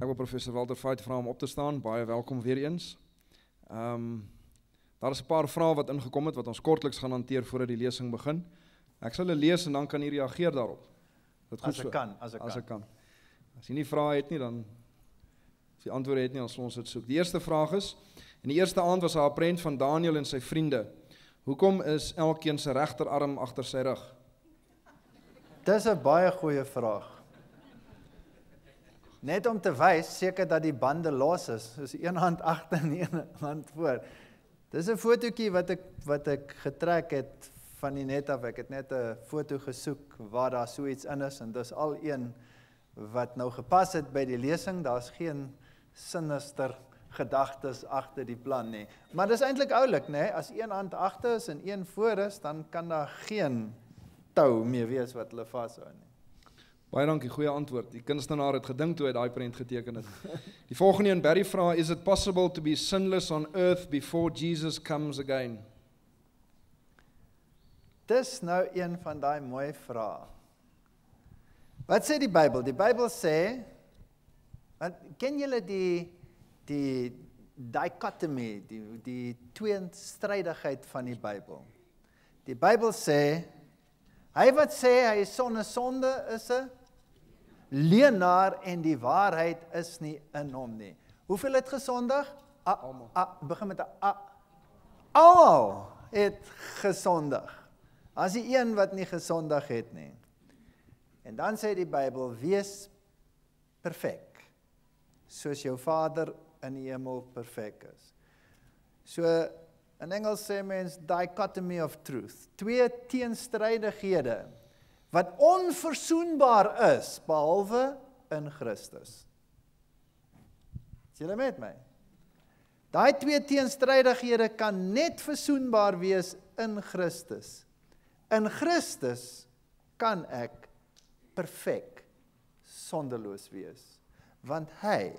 Ek wil professor Walter Veit vra om op te staan, baie welkom weer eens. Daar is 'n paar vrae wat ingekom het, wat ons kortliks gaan hanteer voordat die lesing begin. Ek sal hulle lees en dan kan u reageer daarop. Dit goed As ek so? kan. As jy nie vrae het nie, dan, as jy antwoorde het nie, dan sal ons dit soek. Die eerste vraag is, in die eerste aand was daar 'n prent van Daniel en sy vriende. Hoekom is elkeen sy regterarm agter sy rug? Dis 'n baie goeie vraag. Net om te wys, seker dat die bande los is, soos een hand agter en een hand voor. Dis 'n fotootjie wat ek getrek het van die net af. Ek het net 'n foto gesoek waar daar so iets in is, en dis al een wat nou gepas het by die lesing. Daar's geen sinister gedagtes agter die plan nie. Maar dis eintlik oulik, né? As een hand agter is en een voor is, dan kan daar geen tou meer wees wat hulle vashou nie. Baie dankie, goeie antwoord. Die kunstenaar het gedink toe hy daai prent geteken het. Die volgende een, Barry vra, is it possible to be sinless on earth before Jesus comes again? Dis nou een van daai mooi vrae. Wat sê die Bybel? Die Bybel sê, ken julle die dichotomy, die tweestrydigheid van die Bybel? Die Bybel sê, hy wat sê hy is sonder sonde is 'n leienaar en die waarheid is nie in hom nie. Hoeveel het gesondig? Begin met 'n A. Almal het gesondig. As die een wat nie gesondig het nie. En dan sê die Bybel, wees perfek, soos jou Vader in die hemel perfek is. So, in Engels sê mens dichotomy of truth. Twee teenstrydighede wat onverzoenbaar is, behalwe in Christus. Is julle met my? Daai twee teenstrydighede kan net verzoenbaar wees in Christus. In Christus kan ek perfek, sonderloos wees, want hy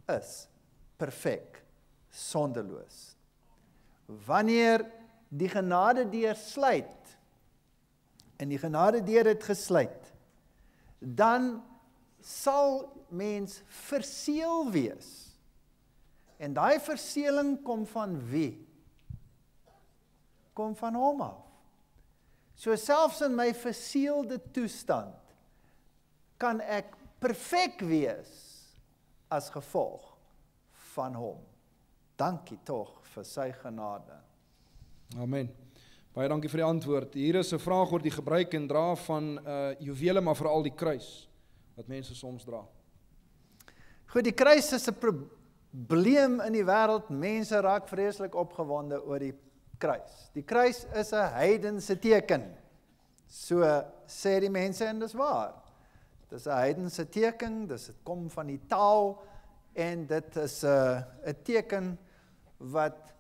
is perfek, sonderloos. Wanneer die genadedeur sluit, en die genadedeur het gesluit, dan sal mens verseël wees. En daai verseëling kom van wie? Kom van hom af. So selfs in my verseelde toestand, kan ek perfek wees as gevolg van hom. Dankie tog vir sy genade. Amen. Baie dankie vir die antwoord. Hier is 'n vraag oor die gebruik en dra van juwele, maar veral die kruis, wat mense soms dra. Goed, die kruis is 'n probleem in die wêreld. Mense raak vreeslik opgewonde oor die kruis. Die kruis is 'n heidense teken. So sê die mense, en dis waar. Dis 'n heidense teken, dit kom van die taal, en dit is 'n teken wat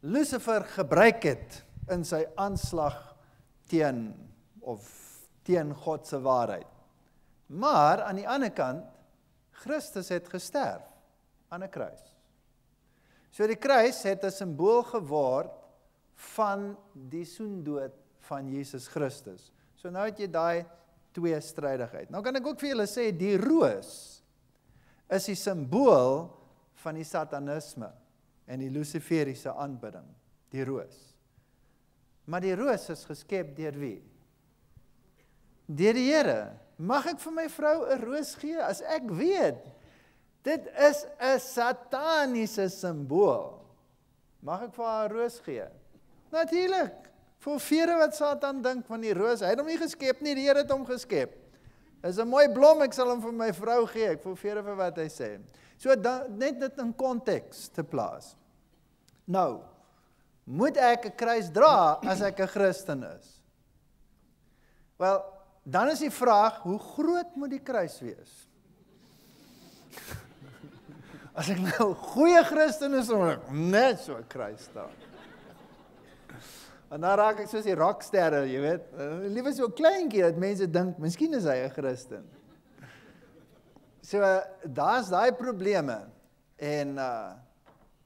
Lucifer gebruik het in sy aanslag teen God se waarheid. Maar aan die ander kant, Christus het gesterf aan 'n kruis. So die kruis het 'n simbool geword van die soendood van Jesus Christus. So nou het jy daai tweestrydigheid. Nou kan ek ook vir julle sê, die roos is die simbool van die satanisme en die luciferiese aanbidding, die roos. Maar die roos is geskep deur wie? Deur die Here. Mag ek vir my vrou 'n roos gee? As ek weet, dit is 'n sataniese simbool. Mag ek vir haar 'n roos gee? Natuurlik. Vir vere wat Satan dink van die roos, hy het hom nie geskep nie, die Here het hom geskep. Is 'n mooi blom, ek sal hom vir my vrou gee, ek voel vere vir wat hy sê. So net dit in konteks te plaas. Nou, moet ek 'n kruis dra as ek 'n Christen is? Wel, dan is die vraag, hoe groot moet die kruis wees? As ek nou 'n goeie Christen is, dan moet ek net so 'n kruis dra. En dan raak ek soos die rocksterre, jy weet, liewe so 'n kleintjie, dat mense dink, miskien is hy 'n Christen. So, daar's daai probleme, en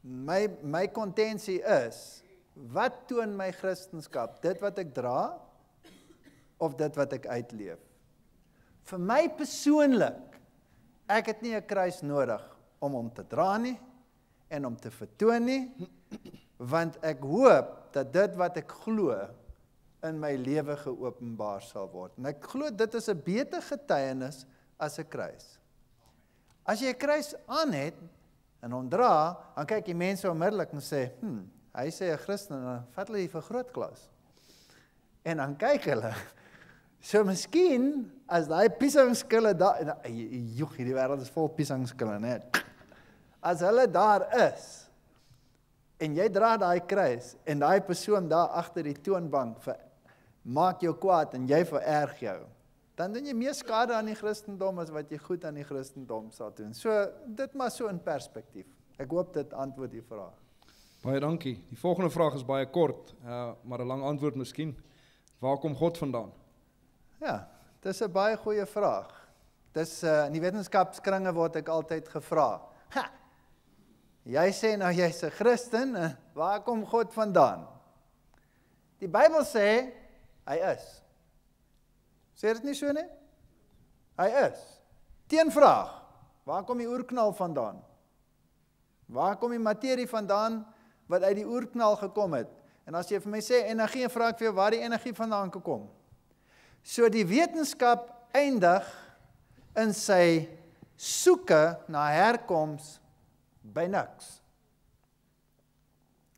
my kontensie is, wat toon my Christenskap? Dit wat ek dra, of dit wat ek uitleef? Vir my persoonlik, Ek het nie 'n kruis nodig om hom te dra nie en om te vertoon nie, want ek hoop dat dit wat ek glo in my lewe geopenbaar sal word. En ek glo dit is 'n beter getuienis as 'n kruis. As jy 'n kruis aan het en hom dra, dan kyk die mense onmiddellik en sê, hy sê 'n Christen, dan vat hulle die vergrootglas. En dan kyk hulle. So miskien, as daai piesangskille daar, joeg, hierdie wêreld is vol piesangskille, né? As hulle daar is, en jy dra daai kruis, en daai persoon daar agter die toonbank maak jou kwaad en jy vererg jou, dan doen jy meer skade aan die Christendom as wat jy goed aan die Christendom sal doen. So, dit maar so in perspektief. Ek hoop dit antwoord die vraag. Baie dankie. Die volgende vraag is baie kort, maar 'n lang antwoord miskien. Waar kom God vandaan? Ja, dis 'n baie goeie vraag. Dis in die wetenskapskringe word ek altyd gevra. Jy sê nou jy's 'n Christen, waar kom God vandaan? Die Bybel sê hy is. Sê dit nie so nie? Hy is. Teenvraag, waar kom die oerknal vandaan? Waar kom die materie vandaan wat uit die oerknal gekom het? En as jy vir my sê energie, en vra ek vir jou waar die energie vandaan gekom. So die wetenskap eindig in sy soeke na herkoms by niks.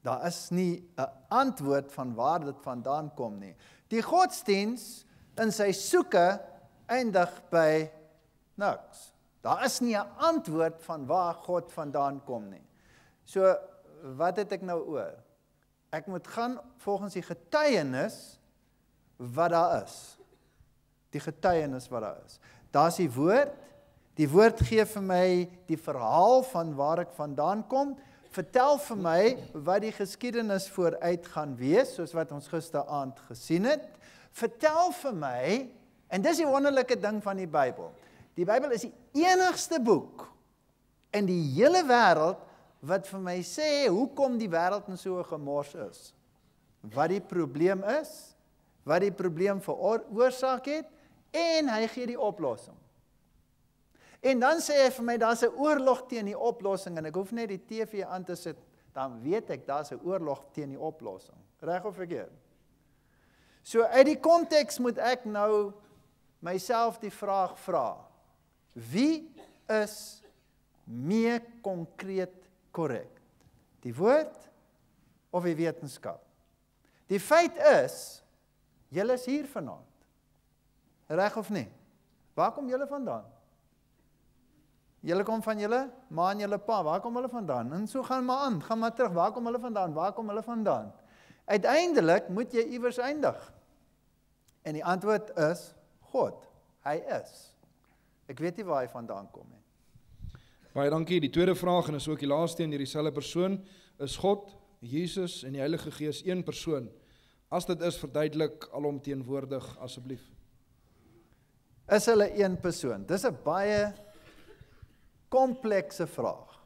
Daar is nie 'n antwoord van waar dit vandaan kom nie. Die godsdiens in sy soeke eindig by niks. Daar is nie 'n antwoord van waar God vandaan kom nie. So, wat het ek nou oor? Ek moet gaan volgens die getuienis wat daar is. Die getuienis wat daar is. Daar's die woord gee vir my die verhaal van waar ek vandaan kom, vertel vir my wat die geskiedenis vooruit gaan wees, soos wat ons gisteraand gesien het, vertel vir my, en dis die wonderlike ding van die Bybel, die Bybel is die enigste boek in die hele wêreld wat vir my sê, hoekom die wêreld in so 'n gemors is, wat die probleem is, wat die probleem veroorsaak het, en hy gee die oplossing. En dan sê hy vir my, daar's 'n oorlog teen die oplossing, en ek hoef net die TV aan te sit, dan weet ek, daar's 'n oorlog teen die oplossing. Reg of verkeerd? So uit die konteks moet ek nou myself die vraag vra, wie is meer konkreet korrek? Die woord of die wetenskap? Die feit is, julle is hier vanaand. Reg of nie? Waar kom julle vandaan? Julle kom van julle ma en julle pa, waar kom hulle vandaan? En so gaan maar aan, gaan maar terug, waar kom hulle vandaan? Waar kom hulle vandaan? Uiteindelik moet jy iewers eindig. En die antwoord is, God, hy is. Ek weet nie waar hy vandaan kom nie. Baie dankie. Die tweede vraag, en is ook die laaste een deur dieselfde persoon, is God, Jesus en die Heilige Gees een persoon? As dit is, verduidelik alomteenwoordig asseblief. Is hulle een persoon? Dis 'n baie komplekse vraag.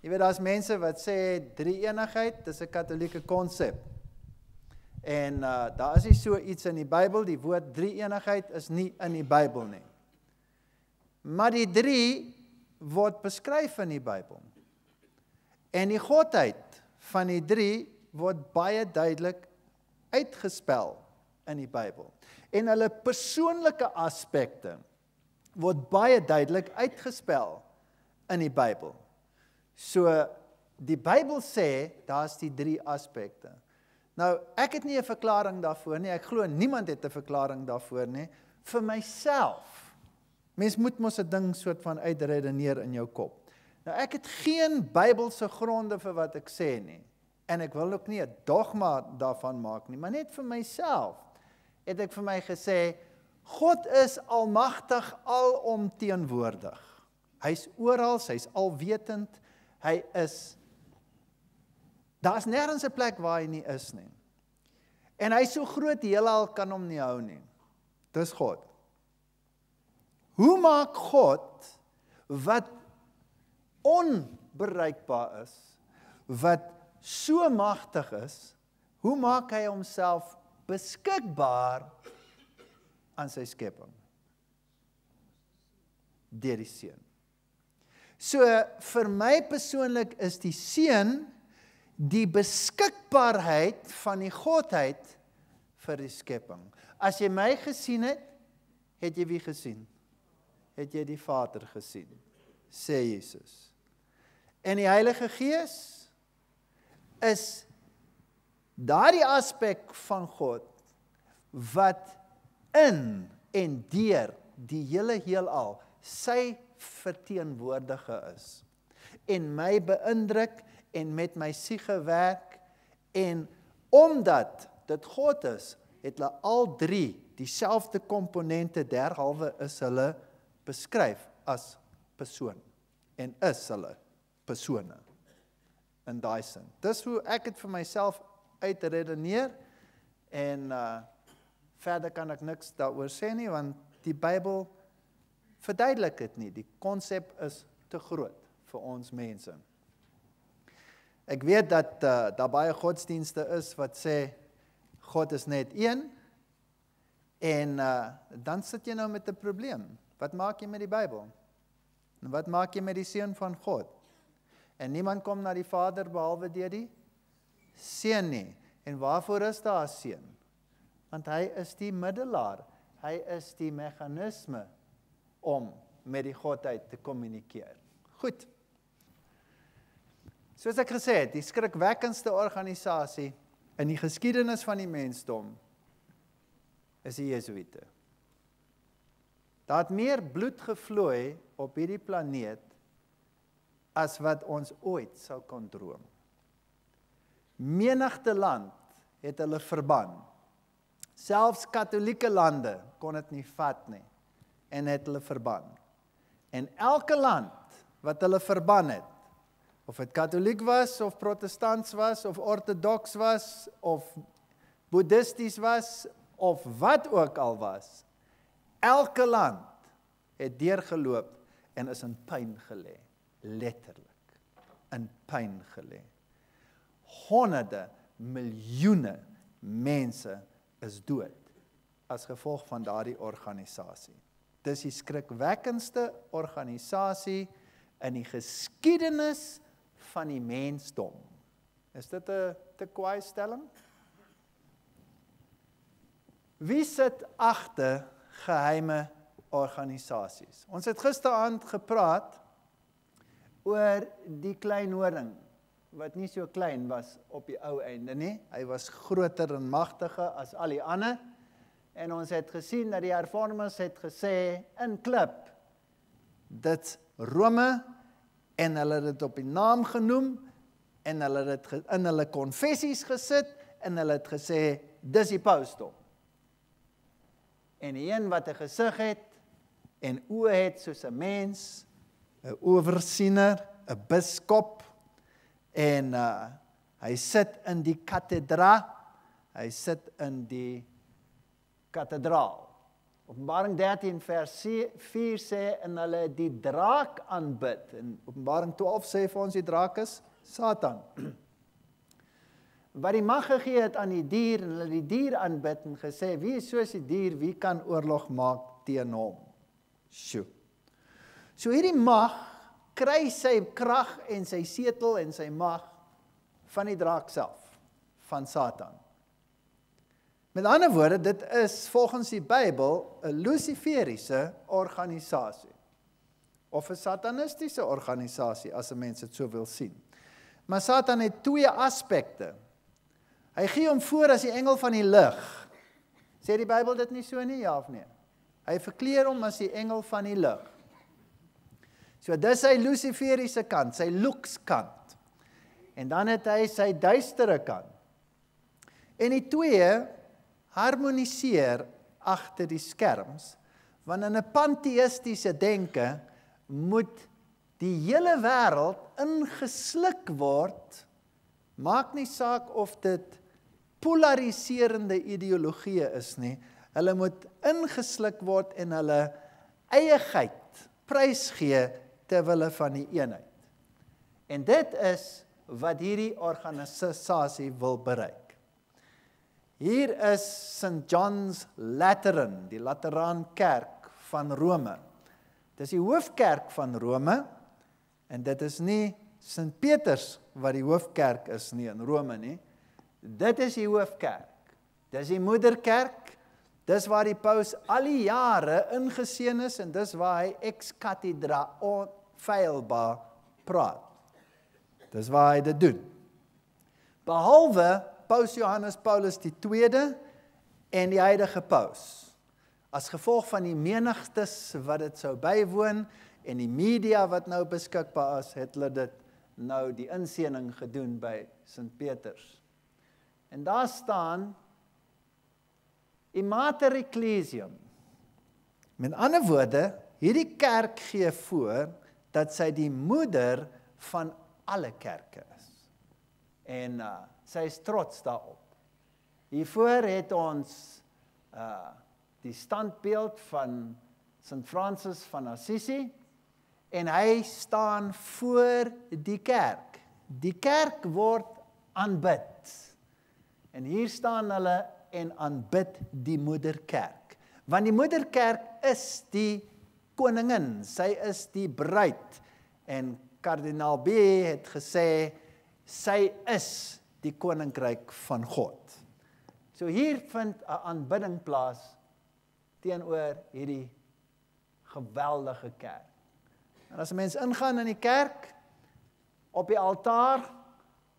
Jy weet, daar's mense wat sê drie-eenigheid, dis 'n Katolieke konsep. En daar is nie so iets in die Bybel, die woord drie-eenigheid is nie in die Bybel nie. Maar die drie word beskryf in die Bybel. En die godheid van die drie word baie duidelik uitgespel in die Bybel. En hulle persoonlike aspekte word baie duidelik uitgespel in die Bybel. So, die Bybel sê, daar's die drie aspekte. Nou, ek het nie 'n verklaring daarvoor nie, ek glo niemand het 'n verklaring daarvoor nie, vir myself. Mens moet mos 'n ding soort van uitredeneer in jou kop. Nou, ek het geen Bybelse gronde vir wat ek sê nie, en ek wil ook nie 'n dogma daarvan maak nie, maar net vir myself het ek vir my gesê, God is almagtig, alomteenwoordig. Hy's oral, hy's alwetend, hy is, daar's nêrens 'n plek waar hy nie is nie. En hy's so groot, die heelal kan hom nie hou nie. Dis God. Hoe maak God, wat onbereikbaar is, wat so magtig is, hoe maak hy homself beskikbaar aan sy skepping? Deur die Seun. So vir my persoonlik is die seun die beskikbaarheid van die Godheid vir die skepping. As jy my gesien het, het jy wie gesien? Het jy die Vader gesien? Sê Jesus. En die Heilige Gees is daardie aspek van God wat in en deur die hele heelal sy verteenwoordiger is. En my beïndruk en met my siege werk, en omdat dit God is, het hulle al drie dieselfde komponente, derhalwe is hulle beskryf as persoon, en is hulle persone, in daai sin. Dis hoe ek het vir myself uitredeneer, en verder kan ek niks daaroor sê nie, want die Bybel verduidelik dit nie. Die konsep is te groot vir ons mense. Ek weet dat daar baie godsdienste is wat sê, God is net een, en dan sit jy nou met 'n probleem. Wat maak jy met die Bybel? En wat maak jy met die Seun van God? En niemand kom na die Vader behalwe deur die Seun nie. En waarvoor is daar 'n Seun? Want hy is die middelaar. Hy is die meganisme om met die Godheid te kommunikeer. Goed. Soos ek gesê het, die skrikwekkendste organisasie in die geskiedenis van die mensdom is die Jesuïte. Daar het meer bloed gevloei op hierdie planeet as wat ons ooit sou kon droom. Menigte land het hulle verban. Selfs katholieke lande kon dit nie vat nie en het hulle verban. En elke land wat hulle verban het, of het katholiek was, of protestants was, of orthodox was, of boeddhisties was, of wat ook al was, elke land het deurgeloop en is in pyn gelê, letterlik, in pyn gelê. Honderde, miljoene mense is dood as gevolg van daardie organisasie. Dis die skrikwekkendste organisasie in die geskiedenis van die mensdom. Is dit 'n te kwaai stelling? Wie sit agter geheime organisasies? Ons het gisteraand gepraat oor die klein horing, wat nie so klein was op die ou einde nie. Hy was groter en magtiger as al die ander. En ons het gesien dat die hervormers het gesê in klip, dit's Rome, en hulle het dit op die naam genoem, en hulle het dit in hulle konfessies gesit, en hulle het gesê, dis die pausdom. En die een wat 'n gesig het, en oë het soos 'n mens, 'n owersiener, 'n biskop, en hy sit in die katedra, hy sit in die kathedraal. Openbaring 13 vers 4 sê, en hulle die draak aanbid, en Openbaring 12 sê vir ons die draak is Satan. Wat die mag gegee het aan die dier, en hulle die dier aanbid, en gesê, wie is soos die dier, wie kan oorlog maak teen hom? Sjoe. So hierdie mag, kry sy krag en sy setel en sy mag van die draak self, van Satan. Met ander woorde, dit is volgens die Bybel 'n luciferiese organisasie, of 'n satanistiese organisasie, as 'n mens dit so wil sien. Maar Satan het twee aspekte. Hy gee hom voor as die engel van die lig. Sê die Bybel dit nie so nie, ja of nee? Hy verkleer hom as die engel van die lig. So dis sy luciferiese kant, sy lukskant. En dan het hy sy duistere kant. En die twee harmoniseer agter die skerms, want in 'n panteïstiese denke moet die hele wêreld ingesluk word, maak nie saak of dit polariserende ideologieë is nie, hulle moet ingesluk word en hulle eiigheid prysgee ter wille van die eenheid. En dit is wat hierdie organisasie wil bereik. Hier is St. John's Lateran, die Lateraan Kerk van Rome. Dis die hoofkerk van Rome, En dit is nie Sint Peters wat die hoofkerk is nie in Rome nie. Dit is die hoofkerk. Dis die moederkerk. Dis waar die paus al die jare ingeseën is en dis waar hy ex cathedra onfeilbaar praat. Dis waar hy dit doen. Behalwe Paus Johannes Paulus II en die huidige paus. As gevolg van die menigtes wat dit sou bywoon en die media wat nou beskikbaar is, het hulle dit nou die inseëning gedoen by Sint Peters. En daar staan Mater Ecclesiam. Met ander woorde, hierdie kerk gee voor dat sy die moeder van alle kerke is. En sy is trots daarop. Hiervoor het ons die standbeeld van Sint Francis van Assisi en hy staan voor die kerk. Die kerk word aanbid. En hier staan hulle en aanbid die moederkerk. Want die moederkerk is die koningin, sy is die bruid. En kardinaal B het gesê, sy is die koninkryk van God. So hier vind 'n aanbidding plaas teenoor hierdie geweldige kerk. En as 'n mens ingaan in die kerk, op die altaar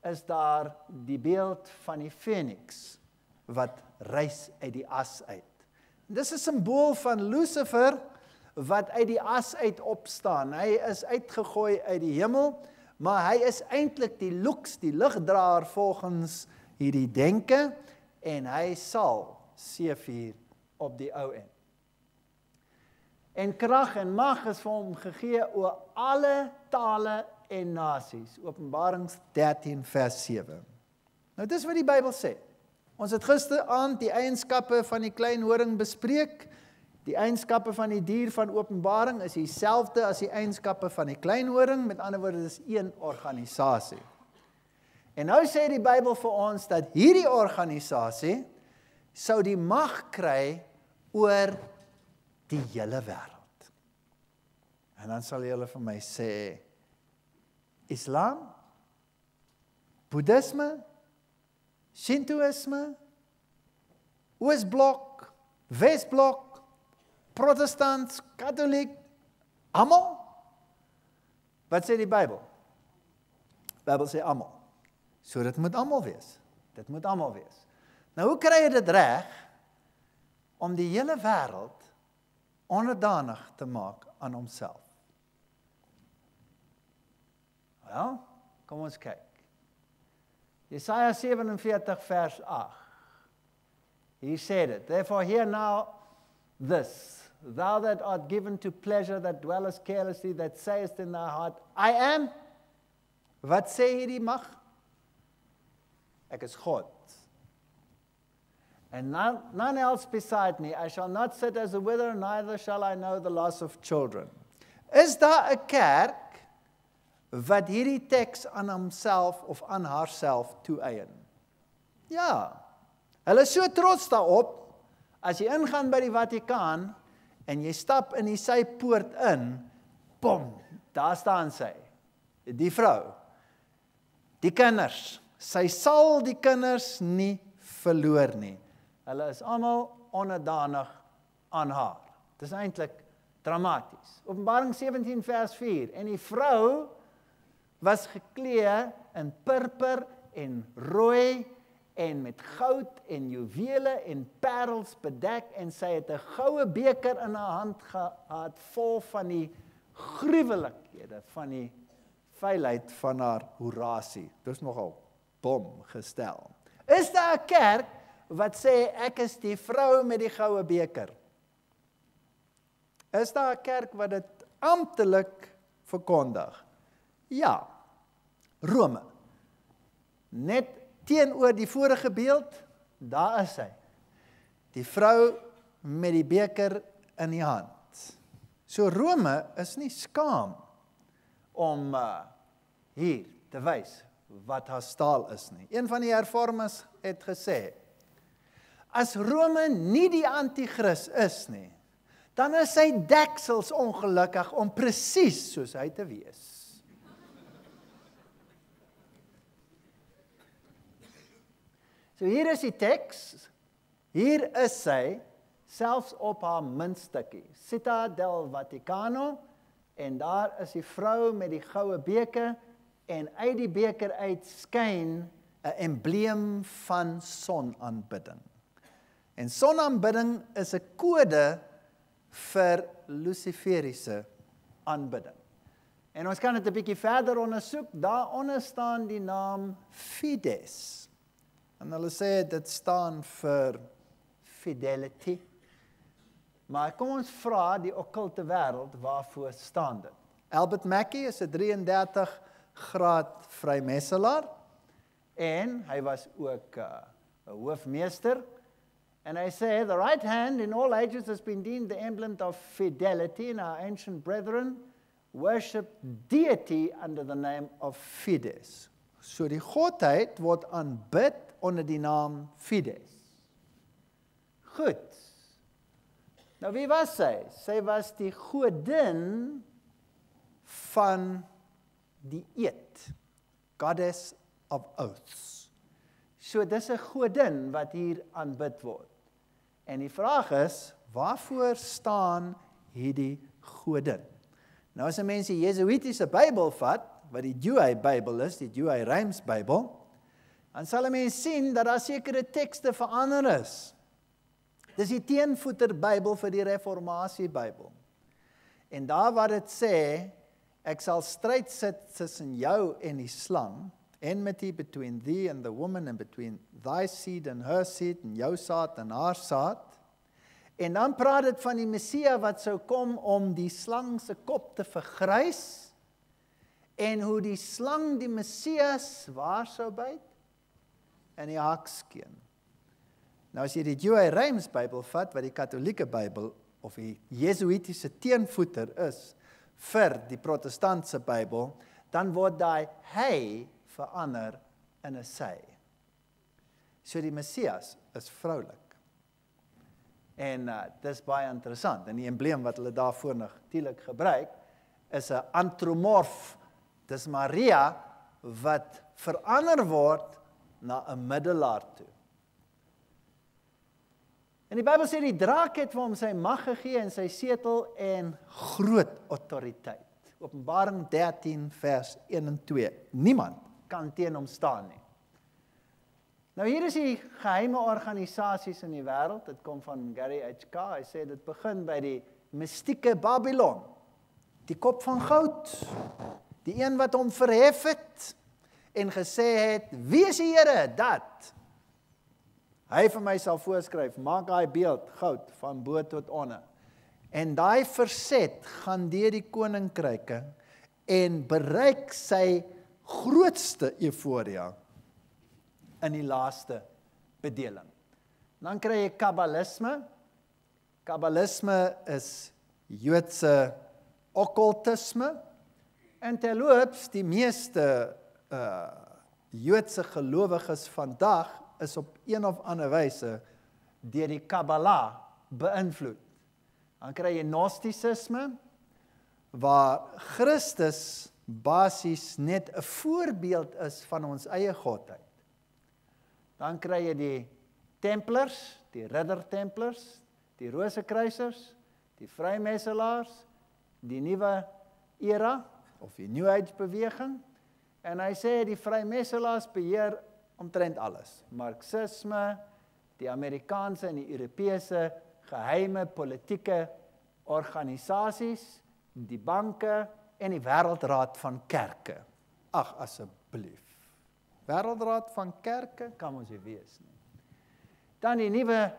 is daar die beeld van die Feniks wat rys uit die as uit. Dis 'n simbool van Lucifer wat uit die as uit opstaan. Hy is uitgegooi uit die hemel, maar hy is eintlik die lux, die ligdraer volgens hierdie denke en hy sal seëvier op die ou end. En krag en mag is vir hom gegee oor alle tale en nasies. Openbarings 13 vers 7. Nou dis wat die Bybel sê. Ons het gisteraand die eienskappe van die klein horing bespreek. Die eienskappe van die dier van Openbaring is dieselfde as die eienskappe van die klein horing, met ander woorde dis een organisasie. En nou sê die Bybel vir ons dat hierdie organisasie sou die mag kry oor die hele wêreld. En dan sal julle vir my sê, Islam, Boeddhisme, Shintoïsme, Oosblok, Wesblok, Protestants, Katholiek, almal? Wat sê die Bybel? Die Bybel sê almal. So dit moet almal wees. Dit moet almal wees. Nou hoe kry jy dit reg om die hele wêreld onderdanig te maak aan homself? Wel, kom ons kyk. Jesaja 47 vers 8. He said it. Therefore hear now this, thou that art given to pleasure, that dwellest carelessly, that sayest in thy heart, I am. Wat sê hierdie mag? Ek is God. And none else beside me. I shall not sit as a wither, neither shall I know the loss of children. Is daar 'n kerk wat hierdie teks aan homself of aan haarself toeëien? Ja. Hulle is so trots daarop, as jy ingaan by die Vatikaan, en jy stap in die sypoort in, bom, daar staan sy, die vrou, die kinders, sy sal die kinders nie verloor nie. Hulle is almal onderdanig aan haar. Dit is eintlik dramaties. Openbaring 17 vers 4, en die vrou was geklee in purper en rooi en met goud en juwele en parels bedek en sy het 'n goue beker in haar hand gehad vol van die gruwelikhede van die vuilheid van haar hoerasie. Dis nogal bom gestel. Is daar 'n kerk wat sê ek is die vrou met die goue beker? Is daar 'n kerk wat dit amptelik verkondig? Ja. Rome. Net teenoor die vorige beeld, daar is hy. Die vrou met die beker in die hand. So Rome is nie skaam om hier te wys wat haar staal is nie. Een van die hervormers het gesê, as Rome nie die anti-kris is nie, dan is sy deksels ongelukkig om presies soos hy te wees. So hier is die teks, hier is sy, selfs op haar muntstukkie, Città del Vaticano, en daar is die vrou met die goue beker, en uit die beker uit skyn 'n embleem van sonaanbidding. En sonaanbidding is 'n kode vir Luciferiese aanbidding. En ons kan dit 'n bietjie verder ondersoek, daaronder staan die naam Fides. En hulle sê dit staan vir fidelity. Maar kom ons vra die okkulte wêreld, waarvoor staan dit? Albert Mackey is 'n 33 graad vrymesselaar en hy was ook 'n hoofmeester. And I say, the right hand in all ages has been deemed the emblem of fidelity, and our ancient brethren worship deity under the name of Fides. So die godheid word aanbid onder die naam Fides. Goed. Nou wie was sy? Sy was die godin van die eed. Goddess of oaths. So dis 'n godin wat hier aanbid word. En die vraag is, waarvoor staan hierdie godin? Nou as 'n mens die Jesuitiese Bybel vat, wat die Douay Bybel is, die Douay Rheims Bybel, dan sal 'n mens sien dat daar sekere tekste verander is. Dis die teenvoeter Bybel vir die Reformatie Bybel. En daar wat dit sê, ek sal stryd sit tussen jou en die slang, enmity between thee and the woman, and between thy seed and her seed, en jou saad en haar saad. En dan praat dit van die Messia wat sou kom om die slang se kop te vergrys, en hoe die slang die Messias waar sou byt? In die hakskeen. Nou as jy die Douay Rheims Bybel vat, wat die Katolieke Bybel, of die Jesuitiese teenvoeter is, vir die protestantse Bybel, dan word daai hy verander in 'n sy. So die Messias is vroulik. En dis baie interessant. En die embleem wat hulle daarvoor natuurlik gebruik, is 'n antromorf. Dis Maria wat verander word na 'n middelaar toe. En die Bybel sê die draak het vir hom sy mag gegee en sy setel en groot autoriteit. Openbaring 13 vers 1 en 2. Niemand kan teen hom staan nie. Nou hier is die geheime organisasies in die wêreld. Dit kom van Gary H.K. Hy sê dit begin by die mystieke Babylon. Die kop van goud. Die een wat hom verhef het en gesê het, wie is die Here? Dat. Hy vir my sal voorskryf, maak daai beeld goud van bo tot onder. En daai verset gaan deur die koninkryke en bereik sy grootste euforia in die laaste bedeling. Dan kry jy Kabbalisme. Kabbalisme is Joodse okkultisme. En terloops, die meeste Joodse gelowiges vandag is op een of ander wyse deur die Kabbalah beïnvloed. Dan kry jy Gnostisisme, waar Christus basies net 'n voorbeeld is van ons eie godheid. Dan kry jy die Templars, die Ridder-Templars, die Rosekruisers, die Vrymesselaars, die nuwe era, of die New Age beweging, en hy sê die Vrymesselaars beheer omtrent alles. Marxisme, die Amerikaanse en die Europese geheime politieke organisasies, die banke en die Wêreldraad van Kerke. Ag, asseblief. Wêreldraad van Kerke kan ons nie wees nie. Dan die nuwe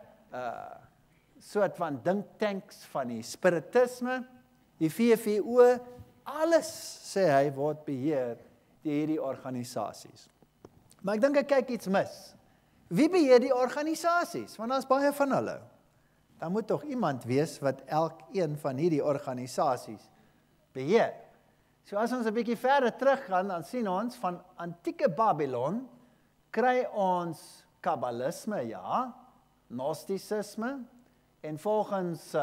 soort van dinktanks van die spiritisme, die VVO, alles, sê hy, word beheer deur hierdie organisasies. Maar ek dink ek kyk iets mis. Wie beheer die organisasies? Want daar's baie van hulle. Dan moet tog iemand wees wat elkeen van hierdie organisasies beheer. So as ons 'n bietjie verder teruggaan, dan sien ons van antieke Babylon kry ons Kabbalisme, ja, Gnostisisme, en volgens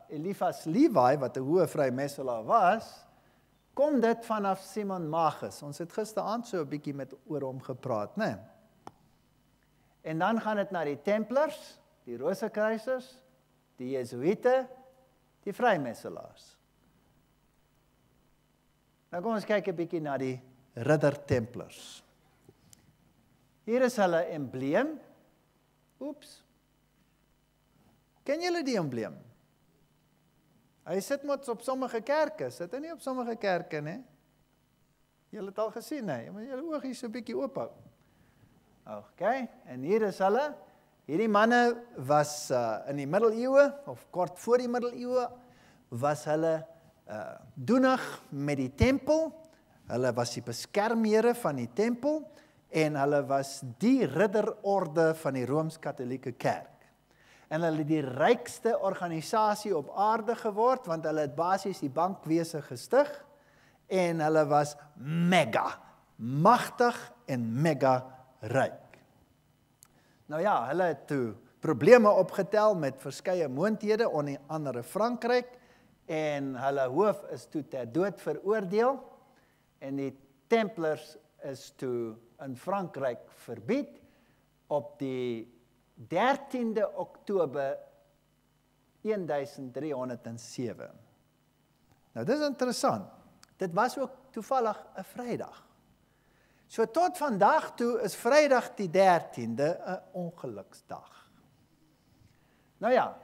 Eliphas Levi, wat 'n hoë vrymesselaar was, kom dit vanaf Simon Magus. Ons het gisteraand so 'n bietjie oor hom gepraat, né? En dan gaan dit na die Templars, die Rosekruisers, die Jesuïte, die Vrymesselaars. Nou kom ons kyk 'n bietjie na die Ridder-Templars. Hier is hulle embleem. Oeps. Ken julle die embleem? Hy sit mos op sommige kerke, sit hy nie op sommige kerke nie? Julle het al gesien, hè? Maar julle oog hier so 'n bietjie oop hou. OK, en hier is hulle. Hierdie manne was in die middeleeue, of kort voor die middeleeue, was hulle doenig met die tempel. Hulle was die beskermhede van die tempel, en hulle was die ridderorde van die Rooms-Katolieke Kerk. En hulle het die rykste organisasie op aarde geword, want hulle het basies die bankwese gestig, en hulle was mega, magtig en mega ryk. Nou ja, hulle het toe probleme opgetel met verskeie moondhede, onder andere Frankryk, en hulle hoof is toe ter dood veroordeel, en die Templars is toe in Frankryk verbied op die 13de Oktober 1307. Nou dis interessant. Dit was ook toevallig 'n Vrydag. So tot vandag toe is Vrydag die 13de 'n ongeluksdag. Nou ja,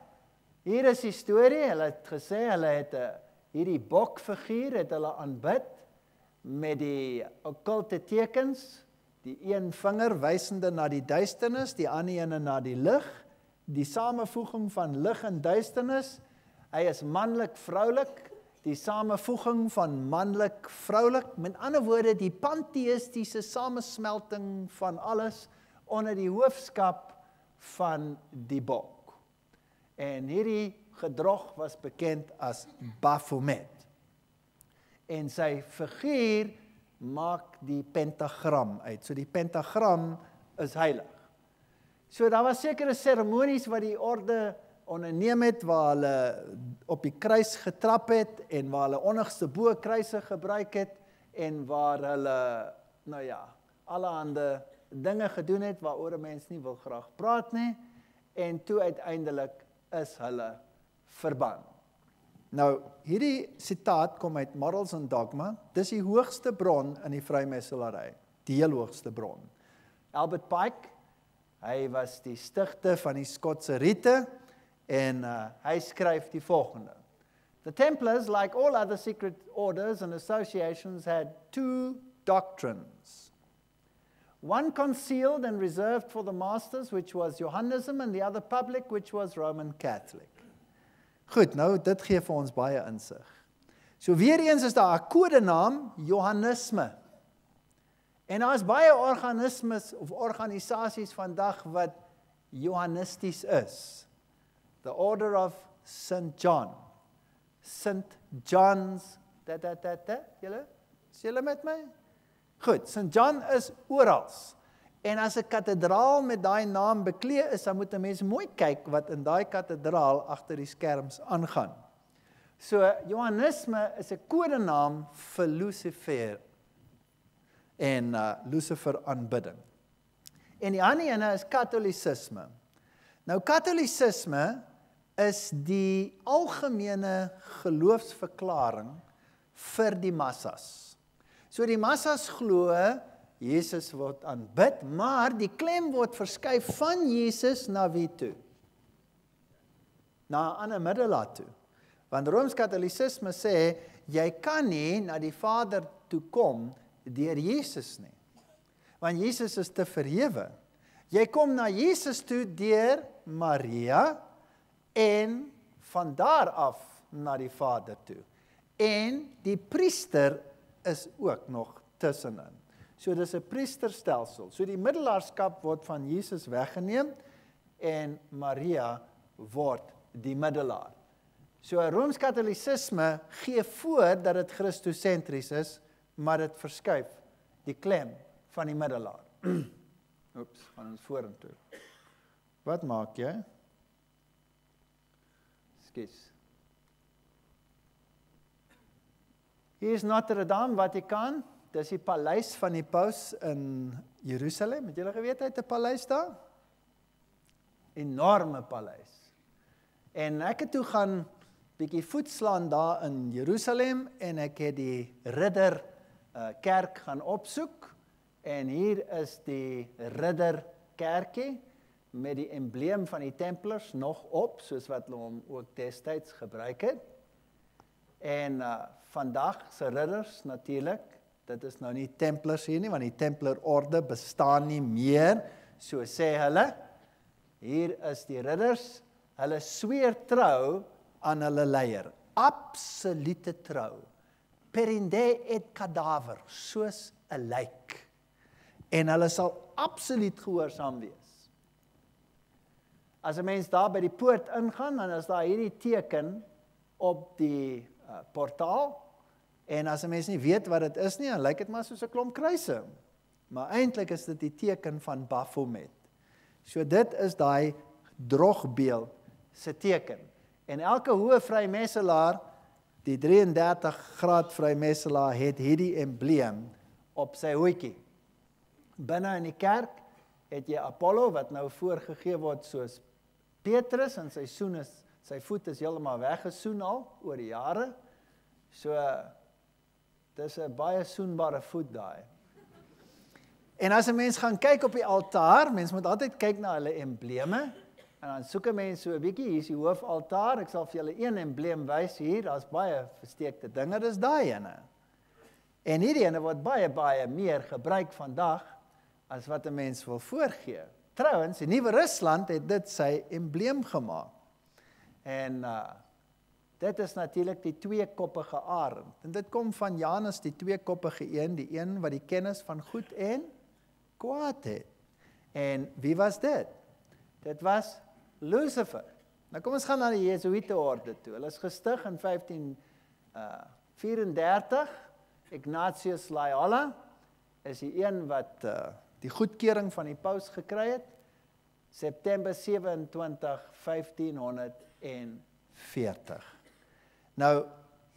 hier is die storie. Hulle het gesê hulle het hierdie bokfiguur het hulle aanbid met die okkulte tekens, die een vinger wysende na die duisternis, die ander ene na die lig, die samevoeging van lig en duisternis. Hy is manlik, vroulik, die samevoeging van manlik, vroulik, met ander woorde die pantheïstiese samesmelting van alles onder die hoofskap van die bok. En hierdie gedrog was bekend as Baphomet. En sy figuur maak die pentagram uit. So die pentagram is heilig. So daar was sekere seremonies wat die orde onderneem het, waar hulle op die kruis getrap het, en waar hulle onderste bo kruise gebruik het, en waar hulle, nou ja, allerhande dinge gedoen het, waaroor 'n mens nie wil graag praat nie, en toe uiteindelik is hulle verban. Nou, hierdie sitaat kom uit Morals and Dogma. Dis die hoogste bron in die vrymesselary, die heel hoogste bron. Albert Pike, hy was die stigter van die Skotse Rite, en hy skryf die volgende. The Templars, like all other secret orders and associations, had two doctrines. One concealed and reserved for the masters, which was Johannism, and the other public, which was Roman Catholic. Goed, nou dit gee vir ons baie insig. So weer eens is daar 'n kodenaam, Johannisme. En daar is baie organismes of organisasies vandag wat Johannisties is. The Order of St. John. St. John's, julle? Is julle met my? Goed, St. John is orals. En as 'n kathedraal met daai naam beklee is, dan moet 'n mens mooi kyk wat in daai kathedraal agter die skerms aangaan. So, Johannisme is 'n kodenaam vir Lucifer en Lucifer aanbidding. En die ander ene is Katholicisme. Nou, Katholicisme is die algemene geloofsverklaring vir die massas. So die massas glo Jesus word aanbid, maar die klem word verskuif van Jesus na wie toe? Na 'n ander middelaar toe. Want Rooms-Katholicisme sê, jy kan nie na die Vader toe kom deur Jesus nie. Want Jesus is te verhewe. Jy kom na Jesus toe deur Maria en van daar af na die Vader toe. En die priester is ook nog tussenin. So dis 'n priesterstelsel. So die middelaarskap word van Jesus weggeneem en Maria word die middelaar. So Rooms-Katholicisme gee voor dat dit Christosentries is, maar dit verskuif die klem van die middelaar. Oeps, gaan ons vorentoe. Wat maak jy? Skus. Hier is Notre Dame, Vatikaan. Dis die paleis van die paus in Jerusalem. Het julle geweet hy het 'n paleis daar? enorme paleis. En ek het toe gaan bietjie voetslaan daar in Jerusalem en ek het die Ridder kerk gaan opsoek en hier is die Ridder kerkie met die embleem van die Templars nog op, soos wat hulle hom ook destyds gebruik het. En vandag se ridders natuurlik, dit is nou nie Templars hier nie, want die Templar orde bestaan nie meer, so sê hulle. Hier is die ridders, hulle sweer trou aan hulle leier, absolute trou. Perinde et cadaver, soos 'n lijk. En hulle sal absoluut gehoorsaam wees. As 'n mens daar by die poort ingaan, dan is daar hierdie teken op die portaal, en as 'n mens nie weet wat dit is nie, dan lyk dit maar soos 'n klomp kruise. Maar eintlik is dit die teken van Baphomet. So dit is daai drogbeeld se teken. En elke hoë vrymesselaar, die 33 graad vrymesselaar, het hierdie embleem op sy hoedjie. Binne in die kerk het jy Apollo, wat nou voorgegee word soos Petrus, en sy voet is heeltemal weggesoen al, oor die jare. So, dis 'n baie soenbare voet daai. En as 'n mens gaan kyk op die altaar, mens moet altyd kyk na hulle embleme, en dan soek 'n mens so 'n bietjie, hier is die hoofaltaar, ek sal vir julle een embleem wys hier, daar's baie versteekte dinge, dis daai ene. En hierdie ene word baie meer gebruik vandag, as wat 'n mens wil voorgee. Trouwens, die Nuwe Rusland het dit sy embleem gemaak. En dit is natuurlik die tweekoppige arend. En dit kom van Janus, die tweekoppige een, die een wat die kennis van goed en kwaad het. En wie was dit? Dit was Lucifer. Nou kom ons gaan na die Jesuïte orde toe. Hulle is gestig in 1534. Ignatius Loyola is die een wat die goedkeuring van die paus gekry het. September 27, 1540. Nou,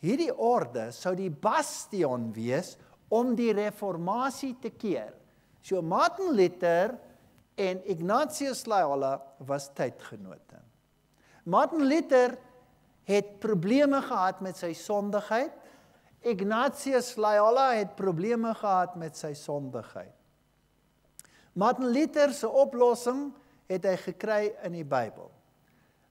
hierdie orde sou die bastion wees om die reformatie te keer. So Martin Luther en Ignatius Loyola was tydgenote. Martin Luther het probleme gehad met sy sondigheid. Ignatius Loyola het probleme gehad met sy sondigheid. Martin Luther se oplossing het hy gekry in die Bybel.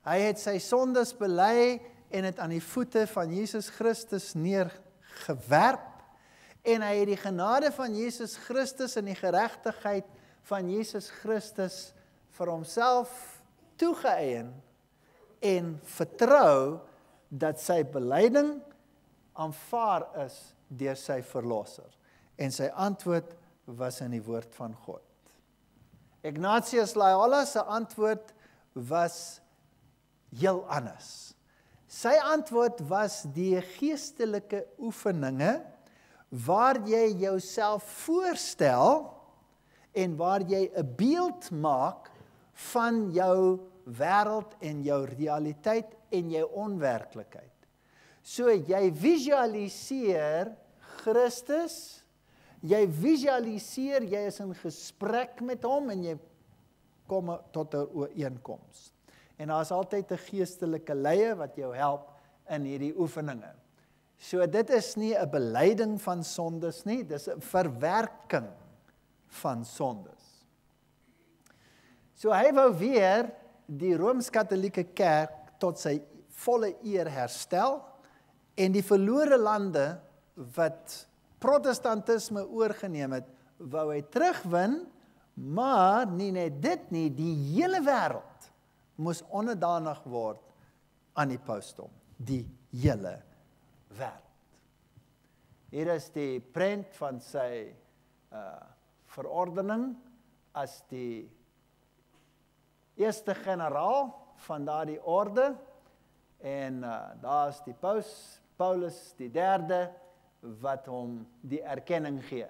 Hy het sy sondes bely en het aan die voete van Jesus Christus neergewerp, en hy het die genade van Jesus Christus en die geregtigheid van Jesus Christus vir homself toegeëien en vertrou dat sy belydenis aanvaar is deur sy verlosser. En sy antwoord was in die woord van God. Ignatius Loyola se antwoord was heel anders. Sy antwoord was die geestelike oefeninge waar jy jouself voorstel en waar jy 'n beeld maak van jou wêreld en jou realiteit en jou onwerklikheid. So jy visualiseer Christus, jy visualiseer, jy is in gesprek met hom en jy kom tot 'n ooreenkoms. En daar is altyd 'n geestelike leier wat jou help in hierdie oefeninge. So dit is nie 'n belyding van sondes nie, dis 'n verwerking van sondes. So hy wou weer die Rooms-Katolieke Kerk tot sy volle eer herstel en die verlore lande wat Protestantisme oorgeneem het, wou hy terugwin, maar nie net dit nie, die hele wêreld moes onderdanig word aan die pausdom, die hele wêreld. Hier is die prent van sy verordening as die eerste generaal van daardie orde, en daar is die paus, Paulus die derde, wat hom die erkenning gee.